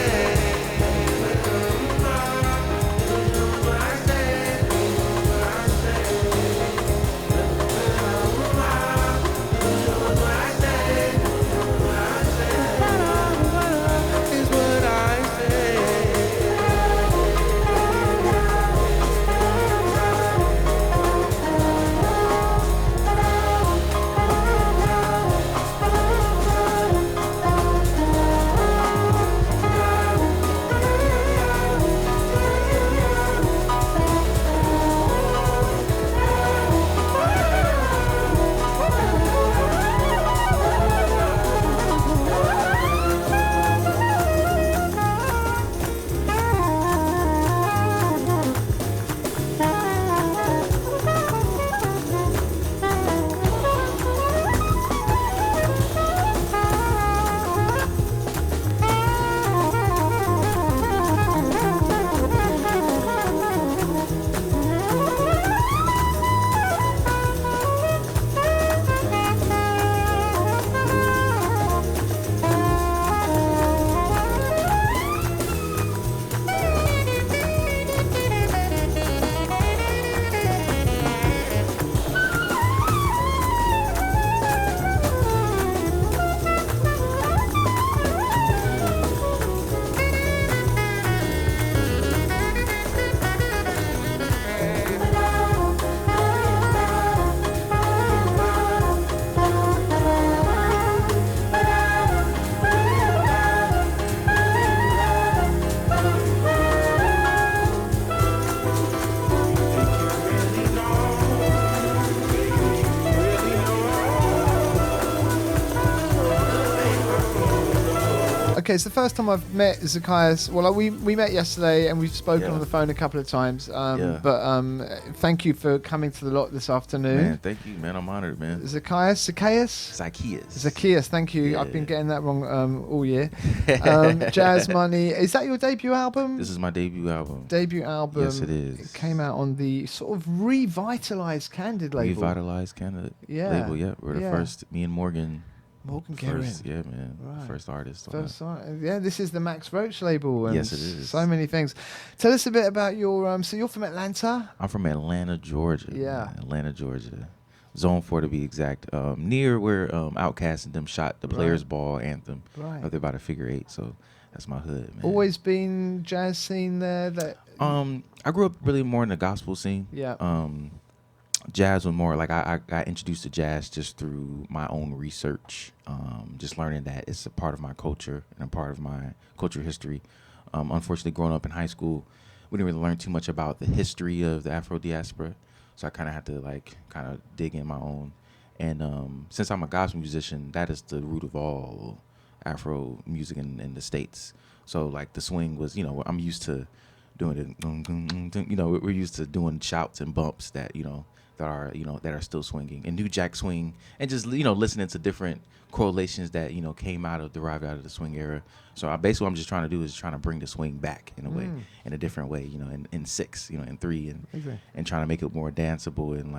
Okay, it's the first time I've met Zacchaeus. Well, we met yesterday and we've spoken on the phone a couple of times. But thank you for coming to the lot this afternoon. Man, thank you, man. I'm honored, man. Zacchaeus. Thank you. Yeah. I've been getting that wrong all year. Jazz Money. Is that your debut album? This is my debut album. Yes, it is. It came out on the sort of revitalized Candid label. Revitalized Candid label, yeah. We're the first, me and Morgan Guerin. Yeah, man. Right. First artist. Yeah, this is the Max Roach label. And yes, it is. So many things. Tell us a bit about your. So you're from Atlanta? I'm from Atlanta, Georgia. Yeah. Man. Atlanta, Georgia. Zone 4 to be exact. Near where Outkast and them shot the Players Ball anthem. Right. Up there by the Figure 8. So that's my hood, man. Always been jazz scene there? I grew up really more in the gospel scene. Yeah. Jazz was more like I got introduced to jazz just through my own research, just learning that it's a part of my culture and a part of my cultural history. Unfortunately, growing up in high school, we didn't really learn too much about the history of the Afro diaspora, so I kind of had to kind of dig in my own. And since I'm a gospel musician, that is the root of all Afro music in the States. So like the swing was, I'm used to doing it. We're used to doing shouts and bumps that that are still swinging, and New Jack Swing, and just listening to different correlations that derived out of the swing era. So basically what I'm just trying to do is trying to bring the swing back in a way, in a different way, in 6, in 3, and trying to make it more danceable, and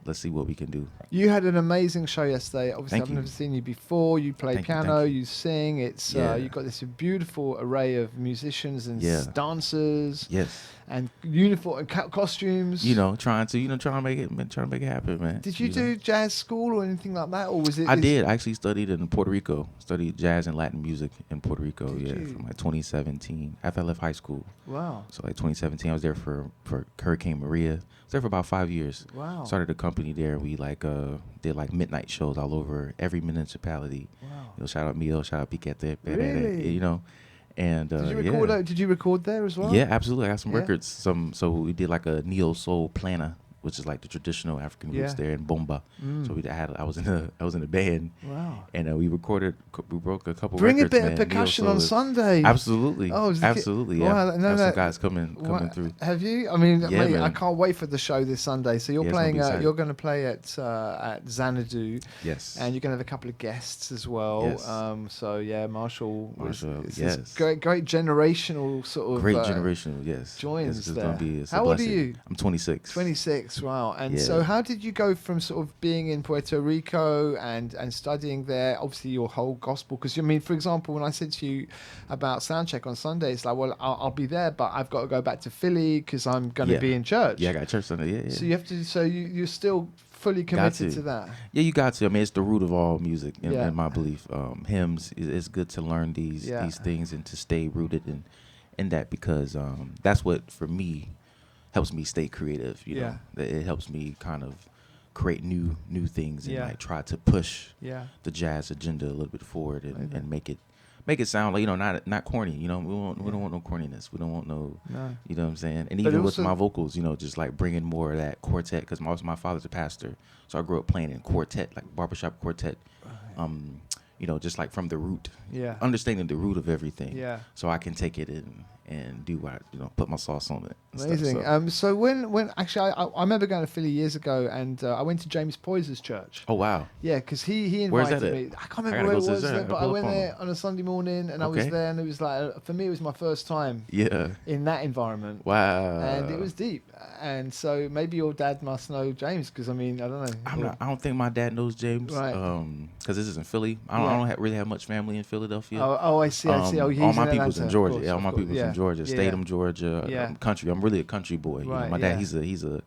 let's see what we can do. You had an amazing show yesterday. Obviously, Thank I've you. never seen you before. You play piano, you sing. It's you've got this beautiful array of musicians and dancers. Yes. And uniform costumes. Trying to make it happen, man. Did you do jazz school or anything like that, or was it? I did. I actually studied in Puerto Rico. Studied jazz and Latin music in Puerto Rico. Did you? From 2017 after I left high school. Wow. So 2017, I was there for Hurricane Maria. I was there for about 5 years. Wow. Started a company there. We did midnight shows all over every municipality. Wow. Shout out Mio, shout out Piquete. Really? And Did you record there as well? Yeah, absolutely. I got some records. So we did a neo soul plana, which is the traditional African roots there in bomba. So I was in a band. Wow. And we broke a couple Bring records. a bit of percussion on Sunday. Absolutely. Oh, absolutely. Yeah. Wow, Got some guys coming through. Have you? I mean, Yeah, mate, I man. can't wait for the show this Sunday. So you're playing. It's gonna be You're going to play at Xanadu. Yes. And you're going to have a couple of guests as well. Yes. So yeah, Marshall. It's yes. this great generational sort of. Great generational. Yes. Joins it's there. Gonna be, it's a How old are blessing. you? I'm 26. 26. Wow. And Yeah. so how did you go from sort of being in Puerto Rico and studying there, obviously your whole gospel? Because for example, when I said to you about Soundcheck on Sunday, it's like, well, I'll be there, but I've got to go back to Philly because I'm going to be in church. Yeah, I got church Sunday. Yeah. So you have to. So you're still fully committed to that. Yeah, you got to. I mean, it's the root of all music, in my belief. Hymns. It's good to learn these things and to stay rooted in that, because that's what for me helps me stay creative. You know, it helps me kind of create new things and try to push the jazz agenda a little bit forward and make it sound like not corny. We don't want no corniness. We don't want no. You know what I'm saying? And even with my vocals, just bringing more of that quartet, because my father's a pastor, so I grew up playing in quartet, like barbershop quartet. Just from the root. Yeah. Understanding the root of everything. Yeah. So I can take it and do what put my sauce on it. Amazing. Stuff, so when actually I remember going to Philly years ago, and I went to James Poyser's church. Oh wow. Yeah, because he Where's invited that me. at? I can't remember where it was, but I went there on a Sunday morning, and I was Okay. there, and it was like, for me, it was my first time. Yeah. In that environment. Wow. And it was deep, and so maybe your dad must know James, because I don't know. I don't think my dad knows James. Right. Because this is in Philly. I don't really have much family in Philadelphia. Oh, I see. Oh, he's all my in people's Atlanta, in Georgia. of course, Yeah, all my people's in Georgia. Yeah. Statham, Georgia. Yeah. Country. I'm really a country boy. Right, My dad, yeah.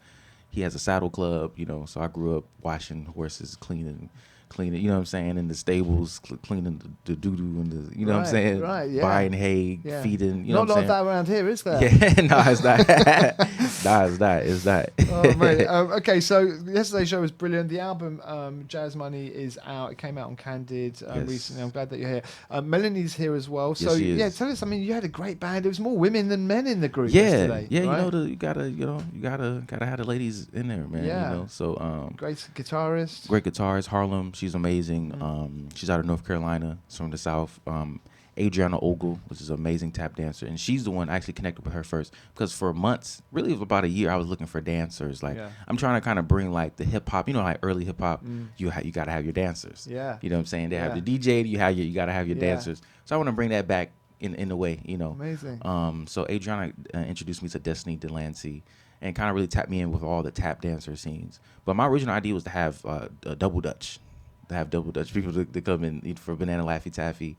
he has a saddle club. So I grew up washing horses, cleaning. You know what I'm saying? In the stables, cleaning the doo-doo and the, you know what I'm saying? Right, yeah. Buying hay, feeding, you know what I'm saying? Not a lot of that around here, is there? Yeah, no, it's not. It's not. Oh, mate. Okay, so yesterday's show was brilliant. The album Jazz Money is out. It came out on Candid recently. I'm glad that you're here. Melanie's here as well. So Yes, she is. tell us. You had a great band. There was more women than men in the group yesterday. Yeah. Right? You gotta have the ladies in there, man. Yeah. So great guitarist. Great guitarist, Harlem. She's amazing. She's out of North Carolina. She's from the South. Adriana Ogle, which is an amazing tap dancer, and she's the one I actually connected with her first because for months, really for about a year, I was looking for dancers. Like I'm trying to kind of bring like the hip hop, like early hip hop, you got to have your dancers. Yeah. You know what I'm saying? They have the DJ, you got to have your dancers. So I want to bring that back in a way, Amazing. So Adriana introduced me to Destiny Delancey and kind of really tapped me in with all the tap dancer scenes. But my original idea was to have a double Dutch. To have double Dutch people to come in, eat for Banana Laffy Taffy,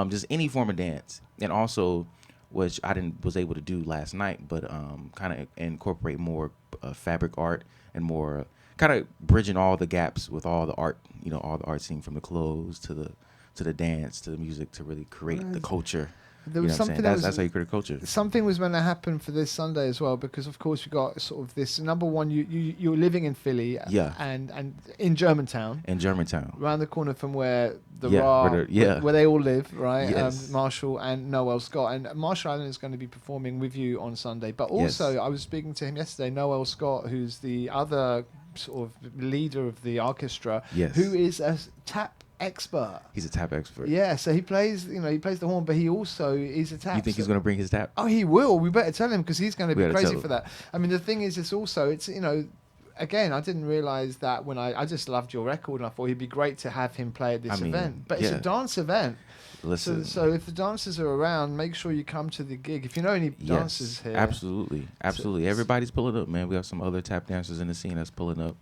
just any form of dance, and also which I was able to do last night, but kind of incorporate more fabric art and more kind of bridging all the gaps with all the art, all the art scene from the clothes to the dance to the music to really create the culture. There was something that's how you create a culture. Something was going to happen for this Sunday as well, because of course we got sort of this number one. You're living in Philly, and in Germantown. In Germantown, around the corner from where where they all live, right? Yes. Marshall and Noel Scott, and Marshall Allen is going to be performing with you on Sunday. But also, I was speaking to him yesterday. Noel Scott, who's the other sort of leader of the orchestra, who is a tap expert. He's a tap expert. Yeah, so he plays the horn, but he also is a tap. You think he's going to bring his tap? Oh, he will. We better tell him because he's going to be crazy for that. I mean, the thing is, again, I didn't realize that when I just loved your record and I thought he'd be great to have him play at this event. But it's a dance event. Listen. So if the dancers are around, make sure you come to the gig. If you know any dancers here. Absolutely. Everybody's pulling up, man. We have some other tap dancers in the scene that's pulling up.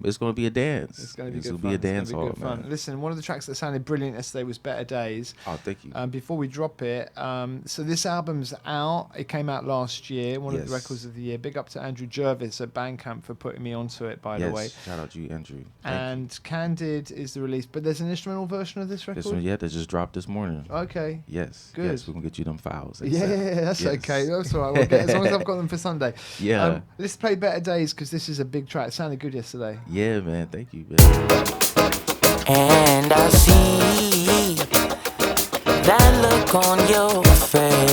It's going to be a dance. It's going to be good fun. Be a dance hall, man. Listen, one of the tracks that sounded brilliant yesterday was Better Days. Oh, thank you. Before we drop it, so this album's out. It came out last year, one of the records of the year. Big up to Andrew Jervis at Bandcamp for putting me onto it, by the way. Shout out to you, Andrew. And Candid is the release. But there's an instrumental version of this record? This one, that just dropped this morning. Okay. Yes. Good. Yes, we're going to get you them files. That's okay. That's all right. As long as I've got them for Sunday. Yeah. Let's play Better Days because this is a big track. It sounded good yesterday. Yeah, man. Thank you, man. And I see that look on your face.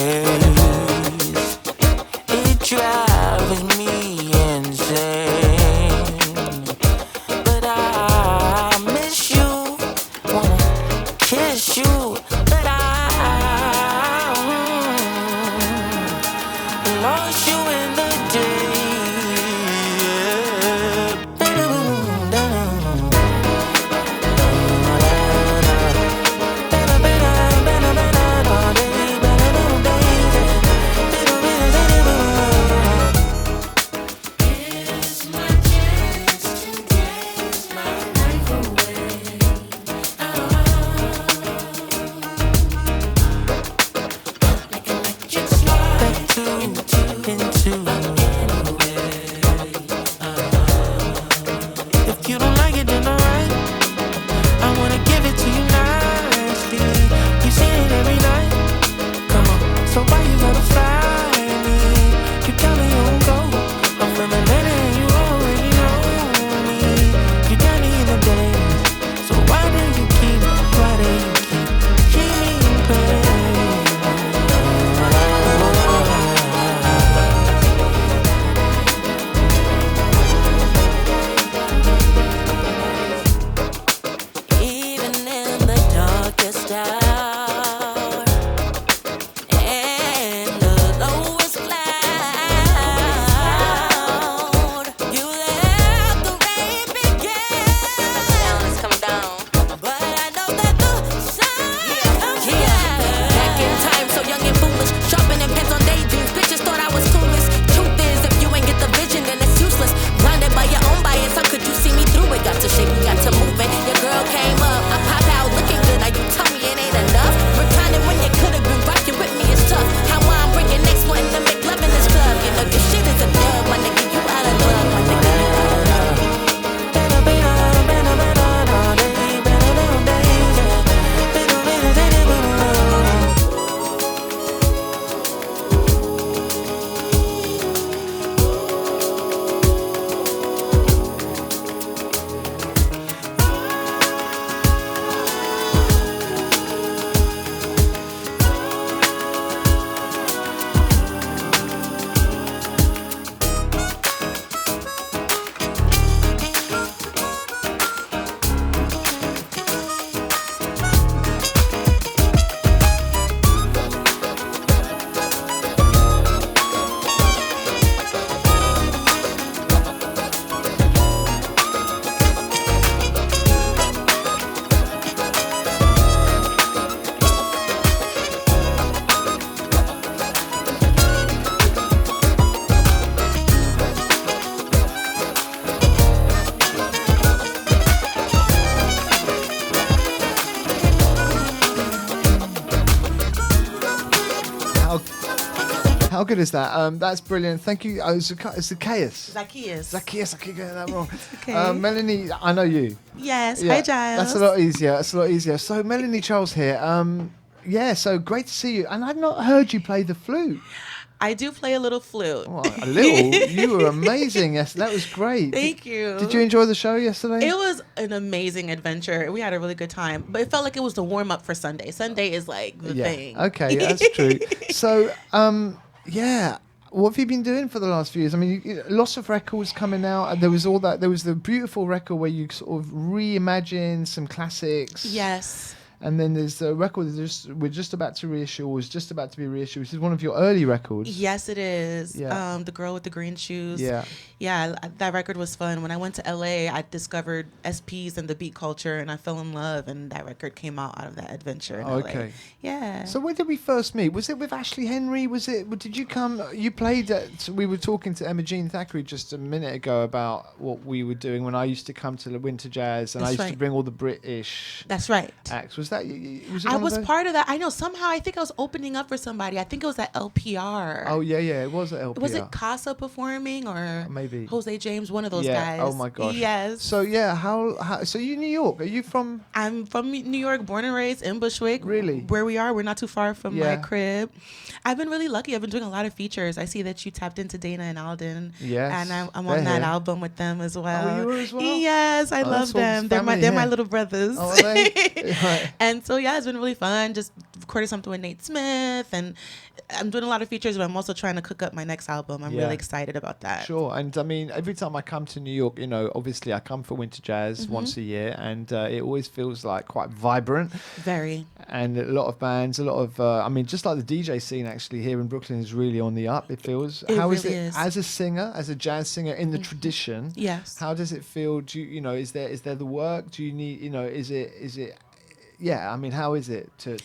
It drives me insane. But I miss you, wanna kiss you, but I lost you in the day. How good is that? That's brilliant. Thank you. It's Zacchaeus. Zacchaeus. I keep getting that wrong. Okay. Melanie, I know you. Yes. Yeah, Hi, Giles. That's a lot easier. So Melanie Charles here. Yeah, so great to see you. And I've not heard you play the flute. I do play a little flute. Well, a little? You were amazing. Yes, that was great. Thank you. Did you enjoy the show yesterday? It was an amazing adventure. We had a really good time. But it felt like it was the warm-up for Sunday. Sunday is like the thing. Okay, that's true. So, yeah. What have you been doing for the last few years? I mean, lots of records coming out. And there was all that. There was the beautiful record where you sort of reimagined some classics. Yes. And then there's the record that we're just about to reissue, or is just about to be reissued, which is one of your early records. Yes, it is. Yeah. The Girl with the Green Shoes. Yeah. Yeah, that record was fun. When I went to LA, I discovered SPs and the beat culture, and I fell in love, and that record came out of that adventure in LA. Okay. Yeah. So where did we first meet? Was it with Ashley Henry? Did you come? You played at. We were talking to Emma Jean Thackeray just a minute ago about what we were doing when I used to come to the Winter Jazz, and That's I used right. to bring all the British. That's right. Acts. Was that? Was it I one of was those? part of that. I know somehow. I think I was opening up for somebody. I think it was at LPR. Oh yeah, it was at LPR. Was it Casa performing or maybe Jose James? One of those yeah. guys. Oh my gosh. Yes. So yeah, how? So you New York? Are you from? I'm from New York, born and raised in Bushwick. Really? Where we are, we're not too far from Yeah. my crib. I've been really lucky. I've been doing a lot of features. I see that you tapped into Dana and Alden. Yes. And I'm They're on that here. album with them as well. Oh, you were as well? Yes, I Oh, love that's all them. family They're my here. little brothers. Oh, are they? Right. And so yeah, it's been really fun. Just recorded something with Nate Smith, and I'm doing a lot of features, but I'm also trying to cook up my next album. I'm Yeah. really excited about that. Sure, and I mean, every time I come to New York, obviously I come for Winter Jazz once a year, and it always feels like quite vibrant. Very. And a lot of bands, a lot of, I mean, just like the DJ scene actually here in Brooklyn is really on the up, it feels. It How is really it is. as a singer, as a jazz singer in the tradition? Yes. How does it feel? Do you, is there the work? Do you need, is it, yeah, I mean, how is it to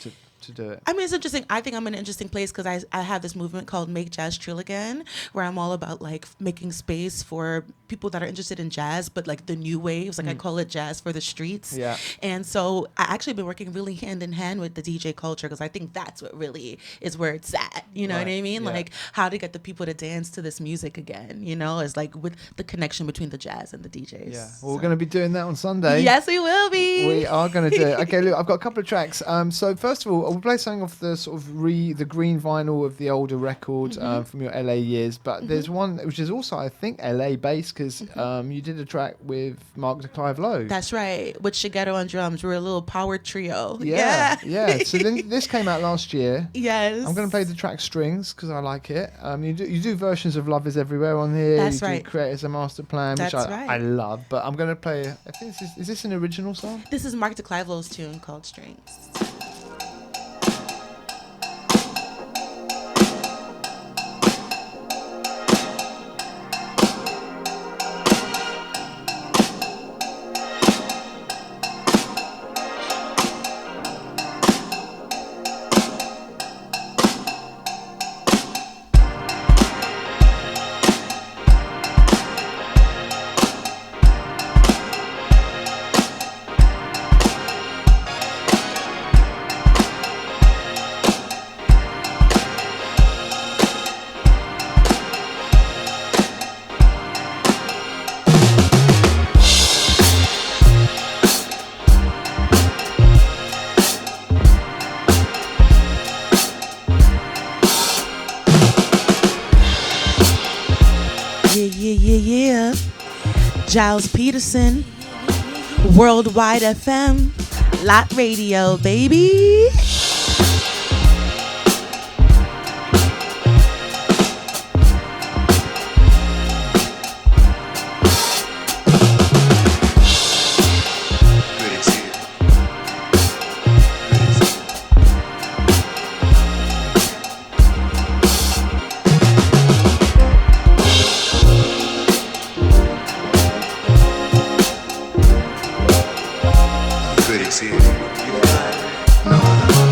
do it? I mean, it's interesting. I think I'm in an interesting place because I have this movement called Make Jazz Trill Again, where I'm all about like making space for people that are interested in jazz, but like the new waves. Like I call it jazz for the streets. Yeah. And so I actually been working really hand in hand with the DJ culture because I think that's what really is where it's at. You know what I mean? Yeah. Like how to get the people to dance to this music again. Is like with the connection between the jazz and the DJs. Yeah. Well, we're going to be doing that on Sunday. Yes, we will be. We are going to do it. Okay, look, I've got a couple of tracks. So first of all, we'll play something off the sort of the green vinyl of the older record from your LA years. But there's one which is also, I think, LA based because you did a track with Mark de Clive Lowe. That's right. With Shigeru on drums. We're a little power trio. Yeah. So then this came out last year. Yes. I'm going to play the track Strings because I like it. You do versions of Love Is Everywhere on here. That's you right. do Create As a Master Plan, which That's I right. love. But I'm going to play. I think is this an original song? This is Mark de Clive Lowe's tune called Strings. Yeah. Gilles Peterson, Worldwide FM, Lot Radio, baby. Critics here. No.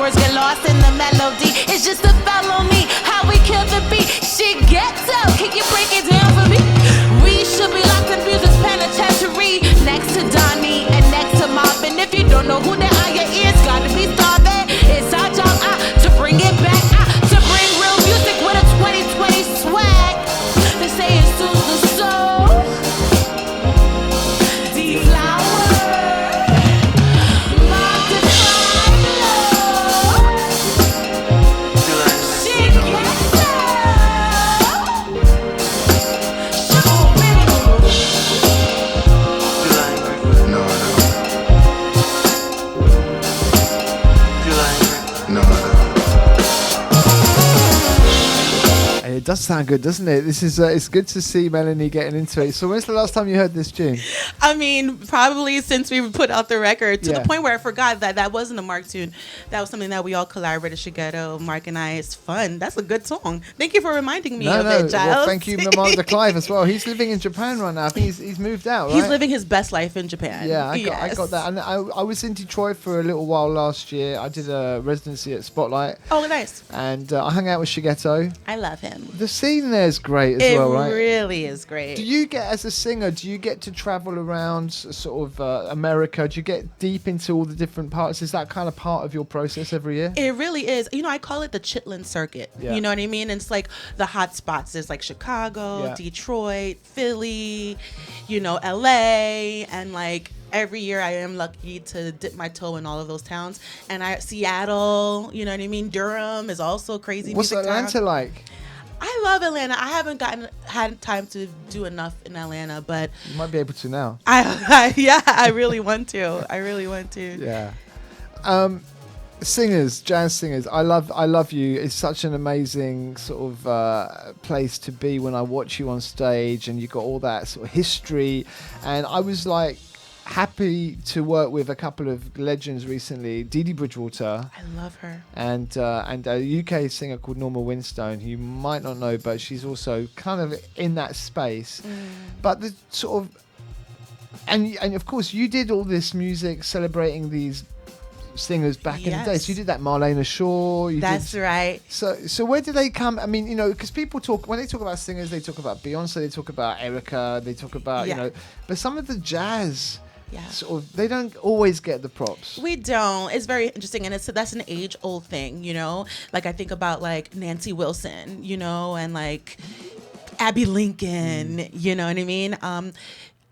words get lost in the melody. It's just a felony, how we kill the beat. Shit gets up, can you break it down for me? We should be locked in music's penitentiary, next to Donnie and next to Marvin. If you don't know who they are, your ears gotta be starving. It's our job to bring it back, to bring real music with a 2020 swag. They say it soothes the soul. It does sound good, doesn't it? This is it's good to see Melanie getting into it. So when's the last time you heard this tune? I mean, probably since we put out the record, to Yeah. the point where I forgot that that wasn't a Mark tune. That was something that we all collaborated, Shigeto, Mark and I. It's fun. That's a good song. Thank you for reminding me of it, Giles. Well, thank you, Mamanda Clive, as well. He's living in Japan right now. I think he's moved out, right? He's living his best life in Japan. Yeah, I got that. And I was in Detroit for a little while last year. I did a residency at Spotlight. Oh, nice. And I hung out with Shigeto. I love him. The scene there is great as well, right? It really is great. Do you get, as a singer, do you get to travel around sort of America? Do you get deep into all the different parts? Is that kind of part of your process every year? It really is. You know, I call it the Chitlin circuit. Yeah. You know what I mean? And it's like the hot spots. There's like Chicago, Yeah. Detroit, Philly, you know, LA, and like every year I am lucky to dip my toe in all of those towns. And Seattle, you know what I mean? Durham is also crazy. What's music Atlanta town. like? I love Atlanta. I haven't had time to do enough in Atlanta, but You might be able to now. I really want to. I really want to. Yeah. Singers, jazz singers. I love you. It's such an amazing sort of place to be when I watch you on stage, and you've got all that sort of history. And I was like happy to work with a couple of legends recently, Dee Dee Bridgewater. I love her. And a UK singer called Norma Winstone, who you might not know, but she's also kind of in that space. But the sort of, and of course you did all this music celebrating these singers back in the day. So you did that Marlena Shaw. That's right. So where did they come? I mean, you know, because people talk, when they talk about singers, they talk about Beyonce, they talk about Erica, they talk about, you know, but some of the jazz, sort of, they don't always get the props. We don't. It's very interesting, and that's an age-old thing, you know. Like I think about like Nancy Wilson, you know, and like Abby Lincoln, you know what I mean.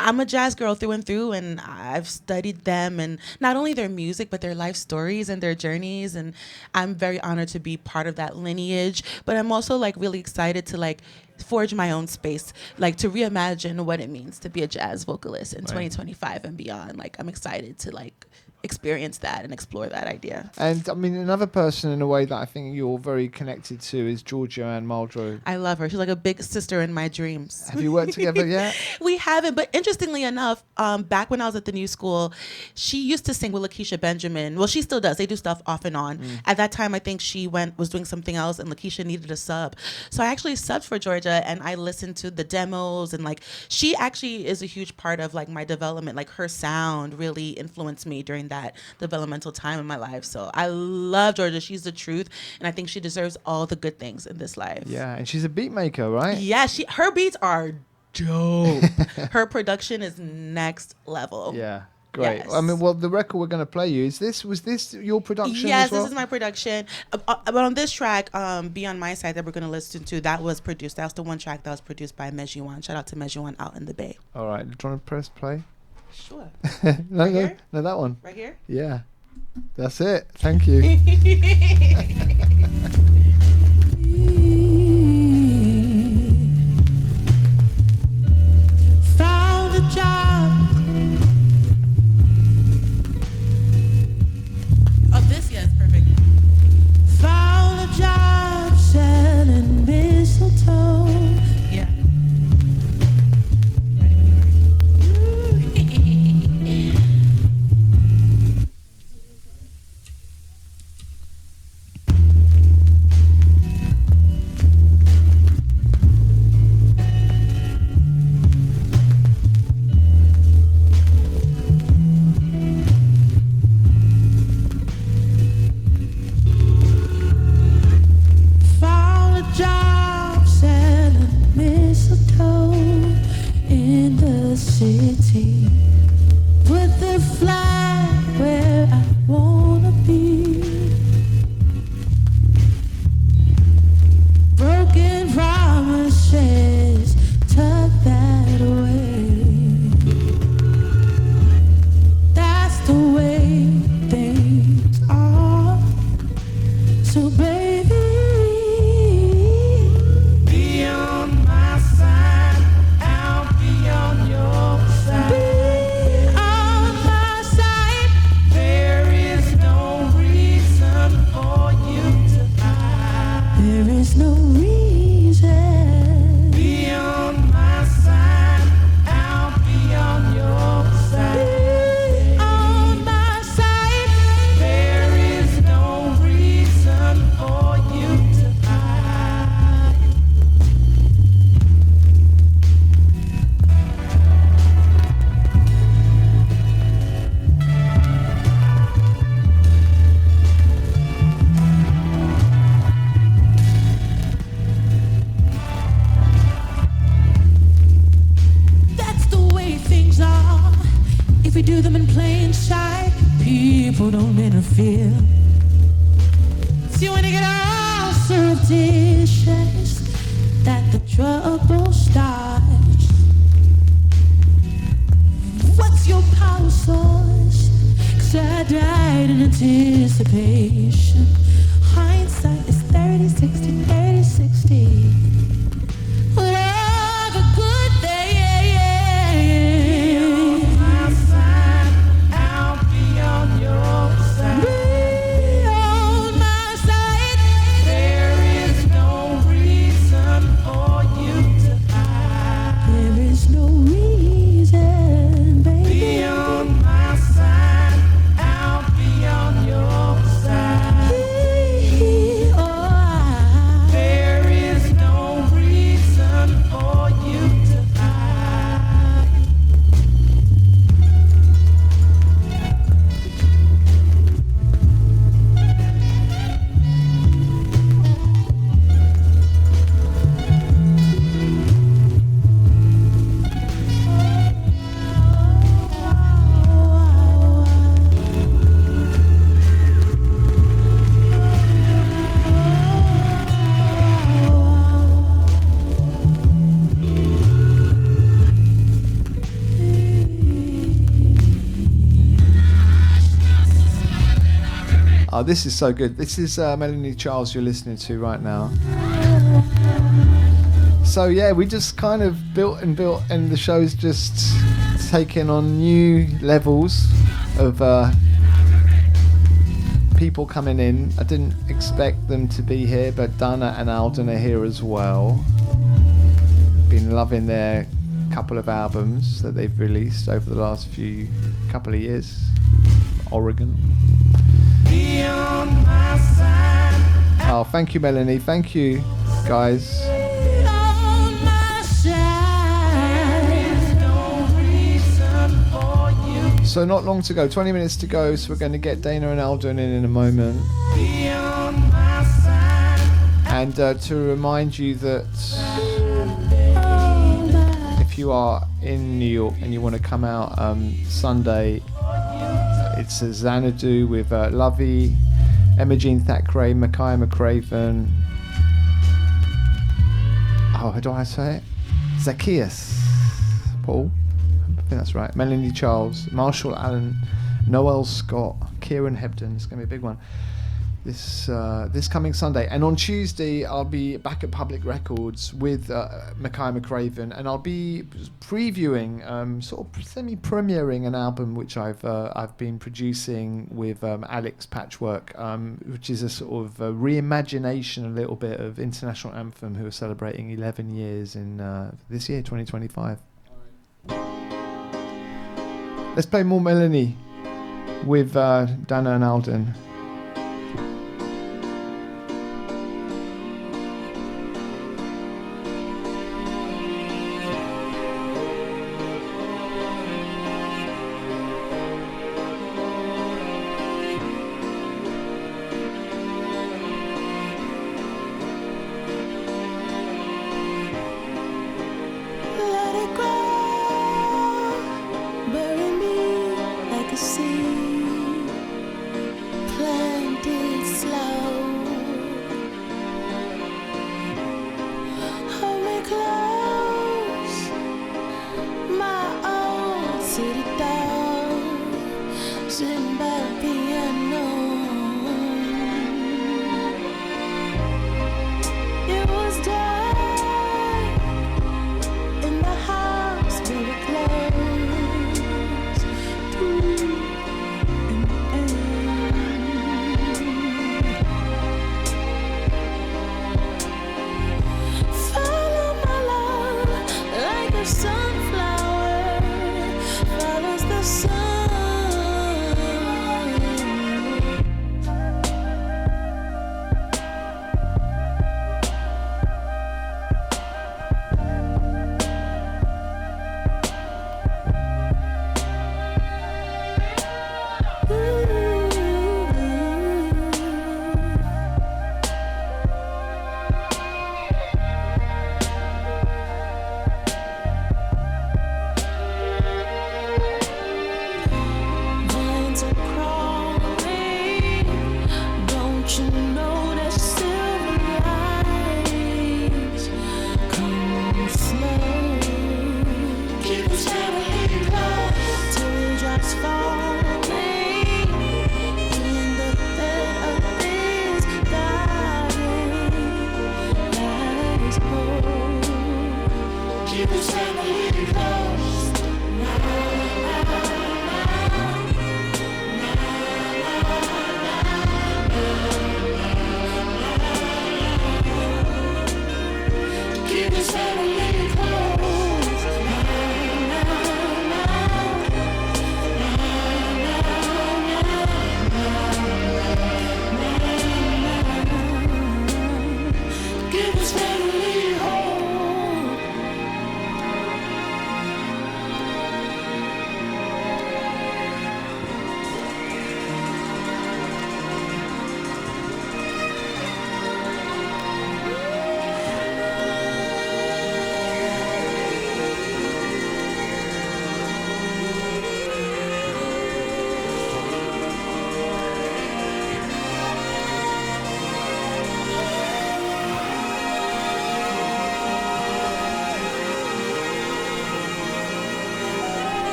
I'm a jazz girl through and through, and I've studied them, and not only their music, but their life stories and their journeys. And I'm very honored to be part of that lineage. But I'm also like really excited to like forge my own space, like to reimagine what it means to be a jazz vocalist in 2025 and beyond. Like I'm excited to like experience that and explore that idea. And I mean, another person in a way that I think you're very connected to is Georgia Ann Muldrow. I love her. She's like a big sister in my dreams. Have you worked together yet? We haven't, but interestingly enough, back when I was at the New School, she used to sing with Lakeisha Benjamin. Well, she still does. They do stuff off and on. At that time, I think she was doing something else, and Lakeisha needed a sub. So I actually subbed for Georgia, and I listened to the demos, and like she actually is a huge part of like my development. Like her sound really influenced me during that developmental time in my life. So I love Georgia. She's the truth, and I think she deserves all the good things in this life. Yeah, and she's a beat maker, right? Yeah, her beats are dope. Her production is next level. Yeah, great. Yes. I mean, well, the record we're going to play you, was this your production Yes, as well? this is my production. But on this track, Be On My Side, that we're going to listen to, that was the one track that was produced by Mejuan. Shout out to Mejuan out in the Bay. All right, do you want to press play? Sure. No, that one. Right here? Yeah. That's it. Thank you. Found a job. Oh, this, yes, perfect. Found a job selling mistletoe. Yeah. we do them in plain sight, people don't interfere. See, when they get all surreptitious, that the trouble starts. What's your power source? 'Cause I died in anticipation. Hindsight is 30-60, 30-60. Love a good thing. Beyond my side, I'll be on your side. Beyond my side, there is no reason for you to hide. There is no reason, baby. Beyond my side, I'll be on your side. There is no reason for you to hide. Oh, this is so good. This is Melanie Charles you're listening to right now. So yeah, we just kind of built, and the show's just taken on new levels of people coming in. I didn't expect them to be here, but Dana and Alden are here as well. Been loving their couple of albums that they've released over the last couple of years. Oregon. Oh, thank you, Melanie. Thank you, guys. So not long to go, 20 minutes to go, so we're going to get Dana and Alden in a moment. And to remind you that if you are in New York and you want to come out Sunday, it's a Xanadu with Lovey, Imogene Thackeray, Mackay McCraven. Oh, how do I say it? Zacchaeus Paul. I think that's right. Melanie Charles, Marshall Allen, Noel Scott, Kieran Hebden. It's going to be a big one. This coming Sunday, and on Tuesday I'll be back at Public Records with Mackay McCraven, and I'll be previewing, sort of semi-premiering an album which I've been producing with Alex Patchwork, which is a sort of reimagination a little bit of International Anthem, who are celebrating 11 years in this year, 2025. Let's play more Melanie with Dana and Alden. Bury me like a seed.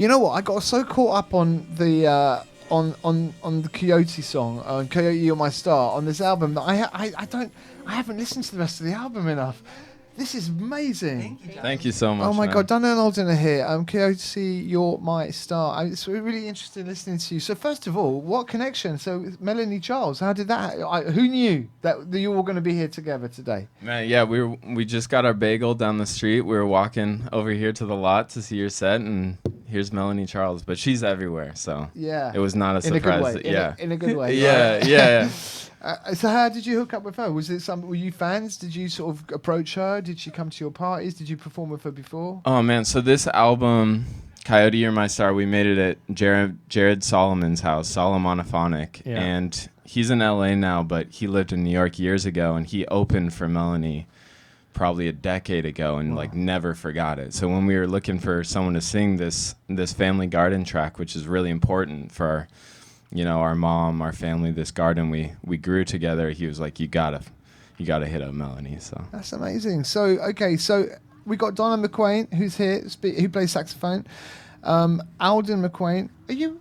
You know what? I got so caught up on the on the Coyote song, on Coyote You're My Star, on this album that I haven't listened to the rest of the album enough. This is amazing. Thank you so much. Oh my man. God, Donna and Alden are here. Coyote, you're my star. It's really interesting listening to you. So first of all, what connection? So Melanie Charles, how did that? Who knew that you were all going to be here together today? Man, yeah, we just got our bagel down the street. We were walking over here to the lot to see your set, and here's Melanie Charles, but she's everywhere, so yeah, it was not a surprise. In a good way. Yeah, right? yeah. So how did you hook up with her? Was it were you fans? Did you sort of approach her? Did she come to your parties? Did you perform with her before? Oh man, so this album, Coyote You're My Star, we made it at Jared Solomon's house, Solomonophonic, and he's in LA now, but he lived in New York years ago, and he opened for Melanie probably a decade ago, and like never forgot it. So when we were looking for someone to sing this Family Garden track, which is really important for our, our mom, our family, this garden we grew together, he was like, you gotta hit up Melanie. So that's amazing. So so we got Donna McQuain, who's here, who plays saxophone. Alden McQuain, are you?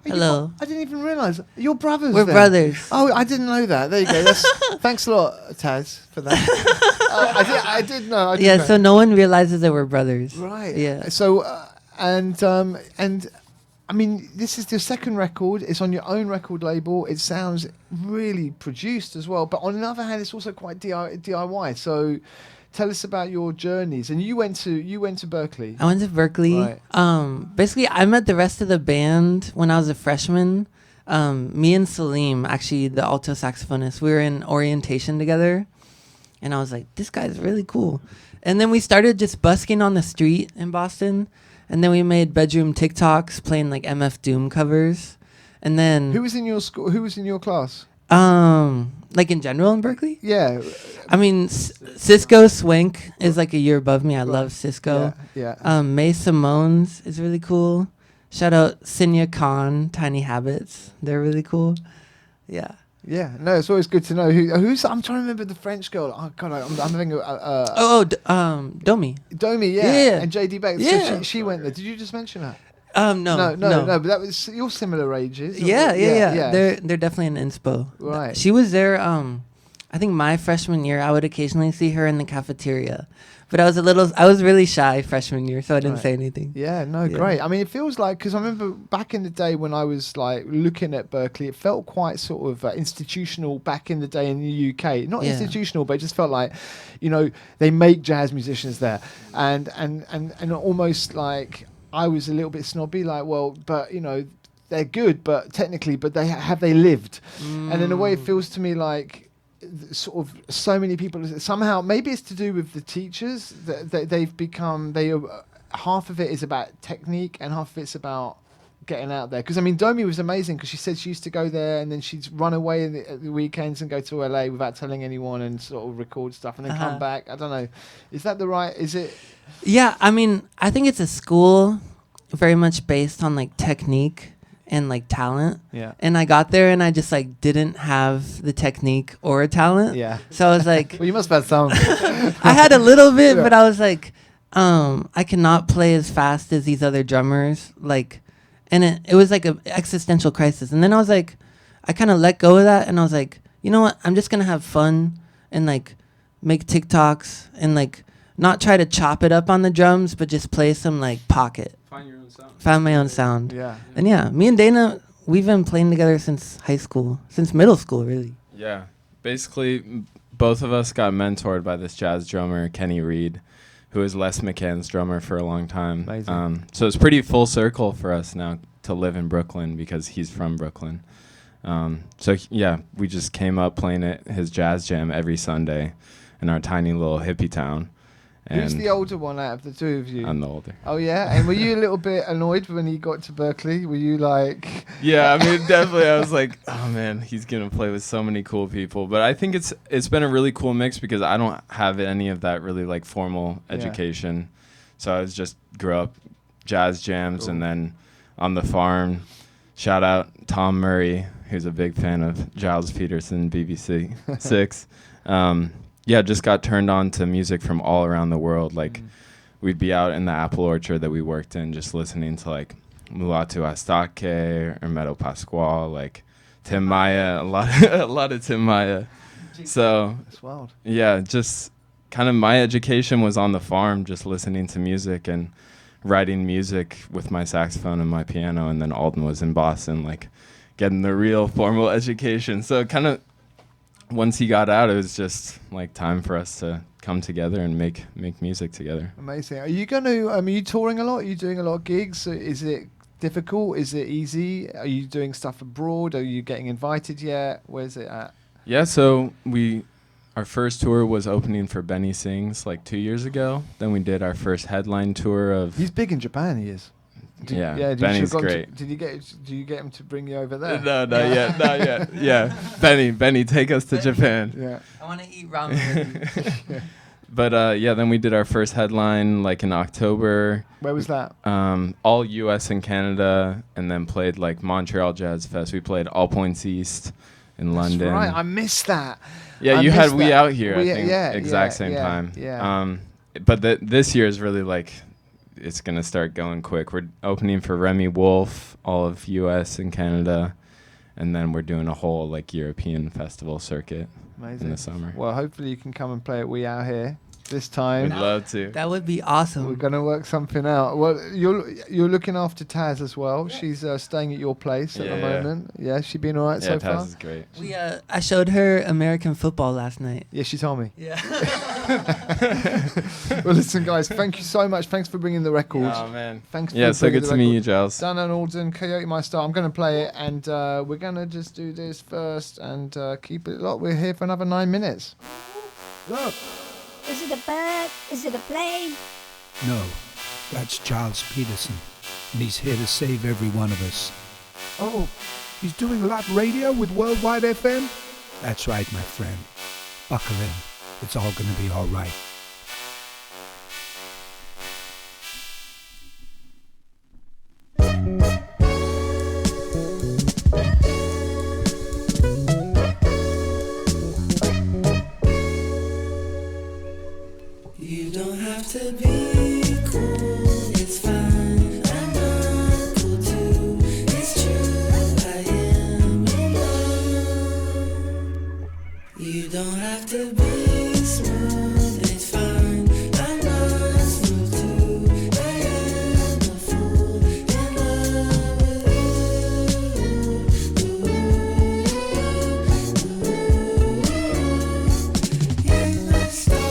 Hello. I didn't even realize you're brothers. We're brothers. Oh, I didn't know that. There you go. Thanks a lot, Taz, for that. I did know. So no one realizes that we're brothers. Right. Yeah. So and I mean, this is your second record. It's on your own record label. It sounds really produced as well. But on the other hand, it's also quite DIY. So tell us about your journeys. And you went to Berkeley. I went to Berkeley. Right. Basically, I met the rest of the band when I was a freshman. Me and Salim, actually, the alto saxophonist, we were in orientation together. And I was like, this guy's really cool. And then we started just busking on the street in Boston. And then we made bedroom TikToks playing like MF Doom covers. And then who was in your school? Who was in your class? Like in general in Berkeley? Yeah. I mean, Cisco Swank is like a year above me. I love Cisco. Yeah. May Simone's is really cool. Shout out Sinya Khan, Tiny Habits. They're really cool. Yeah. Yeah, no, it's always good to know who's. I'm trying to remember the French girl. Oh God, I'm having Domi. Domi, yeah, and JD Beck. Yeah, so she went there. Did you just mention her? No. But that was you're similar ages. Yeah. They're definitely an inspo. Right. She was there. I think my freshman year, I would occasionally see her in the cafeteria. But I was really shy freshman year, so I didn't say anything. Yeah, great. I mean, it feels like, because I remember back in the day when I was like looking at Berkeley, it felt quite sort of institutional back in the day in the UK. Not institutional, but it just felt like, they make jazz musicians there. And almost like I was a little bit snobby, like, well, but, they're good, but technically, but they lived? And in a way, it feels to me like, sort of so many people somehow, maybe it's to do with the teachers that they've become, half of it is about technique and half of it's about getting out there. Because I mean, Domi was amazing because she said she used to go there and then she'd run away at the weekends and go to LA without telling anyone and sort of record stuff and then come back. I don't know, is that is it? Yeah, I mean, I think it's a school very much based on like technique and like talent. Yeah. And I got there and I just like didn't have the technique or talent. Yeah. So I was like, well, you must have had some. I had a little bit, but I was like, I cannot play as fast as these other drummers. Like, and it was like an existential crisis. And then I was like, I kind of let go of that and I was like, you know what? I'm just going to have fun and like make TikToks and like not try to chop it up on the drums, but just play some like pocket. Find your own sound. Found my own sound. Yeah. And yeah, me and Dana, we've been playing together since high school, since middle school, really. Yeah. Basically, both of us got mentored by this jazz drummer, Kenny Reed, who was Les McCann's drummer for a long time. Amazing. So it's pretty full circle for us now to live in Brooklyn because he's from Brooklyn. We just came up playing at his jazz jam every Sunday in our tiny little hippie town. Who's the older one out of the two of you? I'm the older. Oh, yeah? And were you a little bit annoyed when you got to Berkeley? Were you like... Yeah, I mean, definitely. I was like, oh, man, he's going to play with so many cool people. But I think it's been a really cool mix because I don't have any of that really, like, formal education. So I was just grew up jazz jams. And then on the farm, shout out Tom Murray, who's a big fan of Gilles Peterson, BBC 6. Just got turned on to music from all around the world. Like we'd be out in the apple orchard that we worked in, just listening to like Mulatu Astake or Meadow Pascual, like Tim Maya, a lot of Tim Maya. So that's wild. Yeah, just kind of my education was on the farm, just listening to music and writing music with my saxophone and my piano. And then Alden was in Boston, like getting the real formal education. So kind of once he got out, it was just like time for us to come together and make music together. Amazing. Are you going to? Are you touring a lot? Are you doing a lot of gigs? Is it difficult? Is it easy? Are you doing stuff abroad? Are you getting invited yet? Where's it at? Yeah, so our first tour was opening for Benny Sings like 2 years ago. Then we did our first headline tour of. He's big in Japan. He is. Benny's great. Do you get him to bring you over there? No, not yet. Yeah, Benny, take us to Japan. Yeah. I want to eat ramen with you. But then we did our first headline like in October. Where was that? All U.S. and Canada, and then played like Montreal Jazz Fest. We played All Points East in London. That's right, I missed that. Yeah, you had We Out Here, I think, exact same yeah, time. Yeah. But this year is really like, it's going to start going quick. We're opening for Remy Wolf, all of U.S. and Canada, and then we're doing a whole like European festival circuit in the summer. Well, hopefully you can come and play at We Out Here this time. We'd love to. That would be awesome. We're going to work something out. Well, you're looking after Taz as well. She's staying at your place at the moment. Yeah, she been all right so far? Yeah, Taz is great. I showed her American football last night. Yeah, she told me. Yeah. Well, listen, guys, thank you so much. Thanks for bringing the record. Oh, man. Thanks. Yeah, so good to meet you, Giles. Dan and Alden, Coyote My Star. I'm going to play it, and we're going to just do this first and keep it locked. We're here for another 9 minutes. Look. Is it a bird? Is it a plane? No, that's Gilles Peterson, and he's here to save every one of us. Oh, he's doing live radio with Worldwide FM? That's right, my friend. Buckle in. It's all going to be all right. You don't have to be cool, it's fine. I'm not cool too. It's true, I am in love. You don't have to be smooth, it's fine. I'm not smooth too. I am a fool in love with you. You're my star.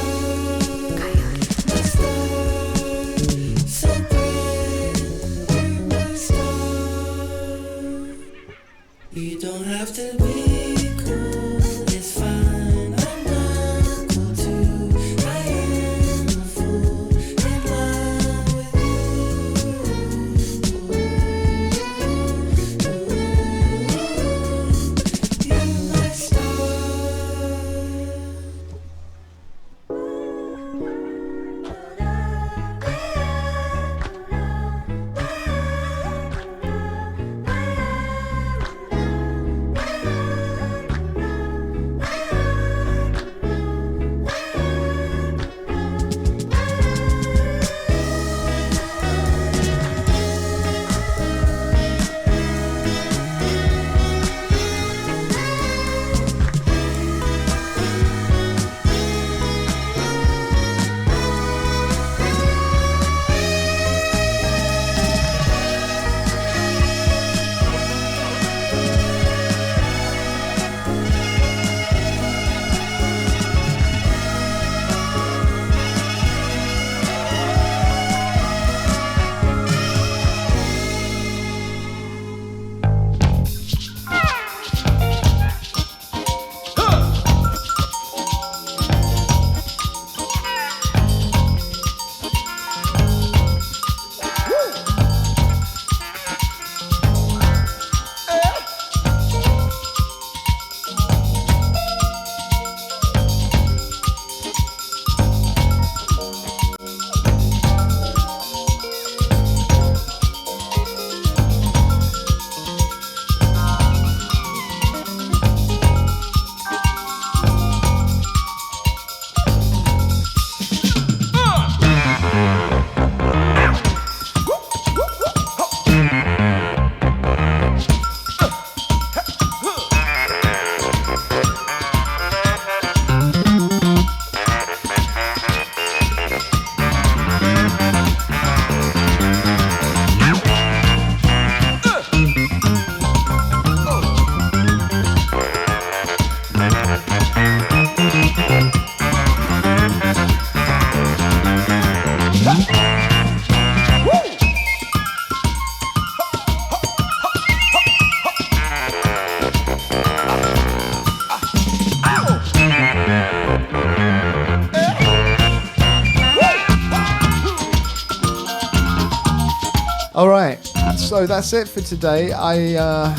All right, so that's it for today. I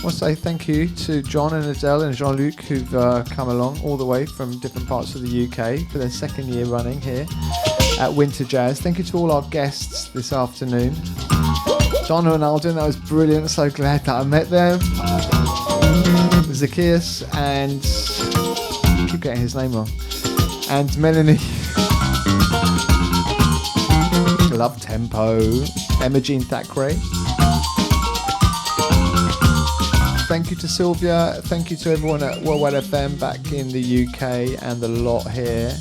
want to say thank you to John and Adele and Jean-Luc who've come along all the way from different parts of the UK for their second year running here at Winter Jazz. Thank you to all our guests this afternoon. Donna and Alden, that was brilliant. So glad that I met them. Zacchaeus and I keep getting his name wrong. And Melanie. Love Tempo. Emma Jean Thackeray. Thank you to Sylvia. Thank you to everyone at Worldwide FM back in the UK and the lot here.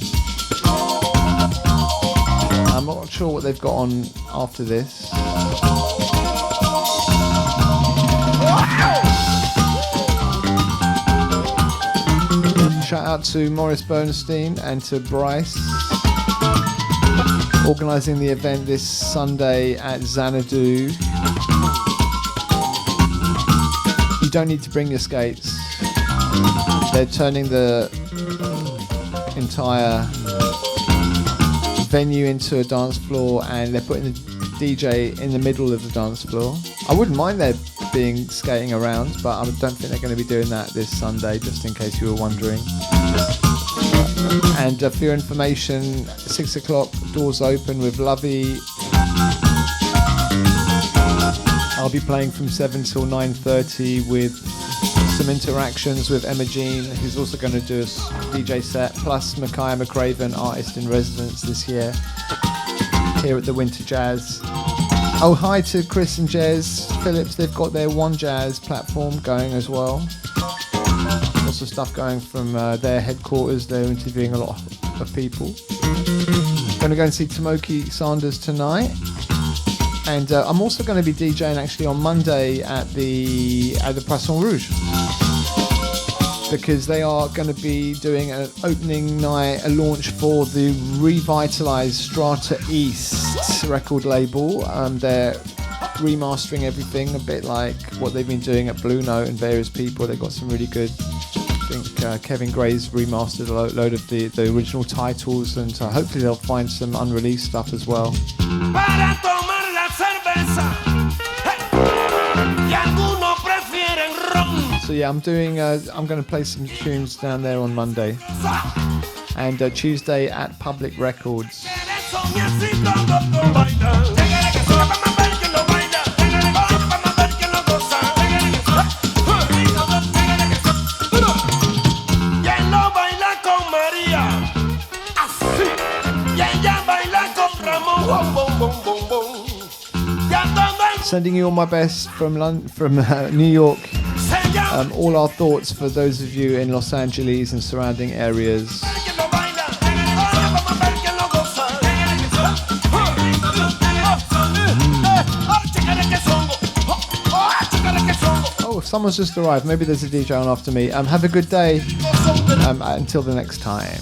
I'm not sure what they've got on after this. Shout out to Maurice Bernstein and to Bryce, organising the event this Sunday at Xanadu. You don't need to bring your skates. They're turning the entire venue into a dance floor and they're putting the DJ in the middle of the dance floor. I wouldn't mind there being skating around, but I don't think they're going to be doing that this Sunday, just in case you were wondering. And for your information, 6 o'clock, doors open with Lovey. I'll be playing from 7 till 9:30 with some interactions with Emma Jean, who's also going to do a DJ set, plus Micaiah McCraven, artist in residence this year, here at the Winter Jazz. Oh, hi to Chris and Jez Phillips. They've got their One Jazz platform going as well. Lots of stuff going from their headquarters. They're interviewing a lot of people. Going to go and see Tomoki Sanders tonight. And I'm also going to be DJing actually on Monday at the Poisson Rouge, because they are going to be doing an opening night, a launch for the revitalized Strata East record label. They're remastering everything, a bit like what they've been doing at Blue Note and various people. They've got some really good, I think Kevin Gray's remastered a load of the original titles, and hopefully they'll find some unreleased stuff as well. So yeah, I'm going to play some tunes down there on Monday, and Tuesday at Public Records. Sending you all my best from New York. All our thoughts for those of you in Los Angeles and surrounding areas. Oh, someone's just arrived. Maybe there's a DJ on after me. Have a good day. Until the next time.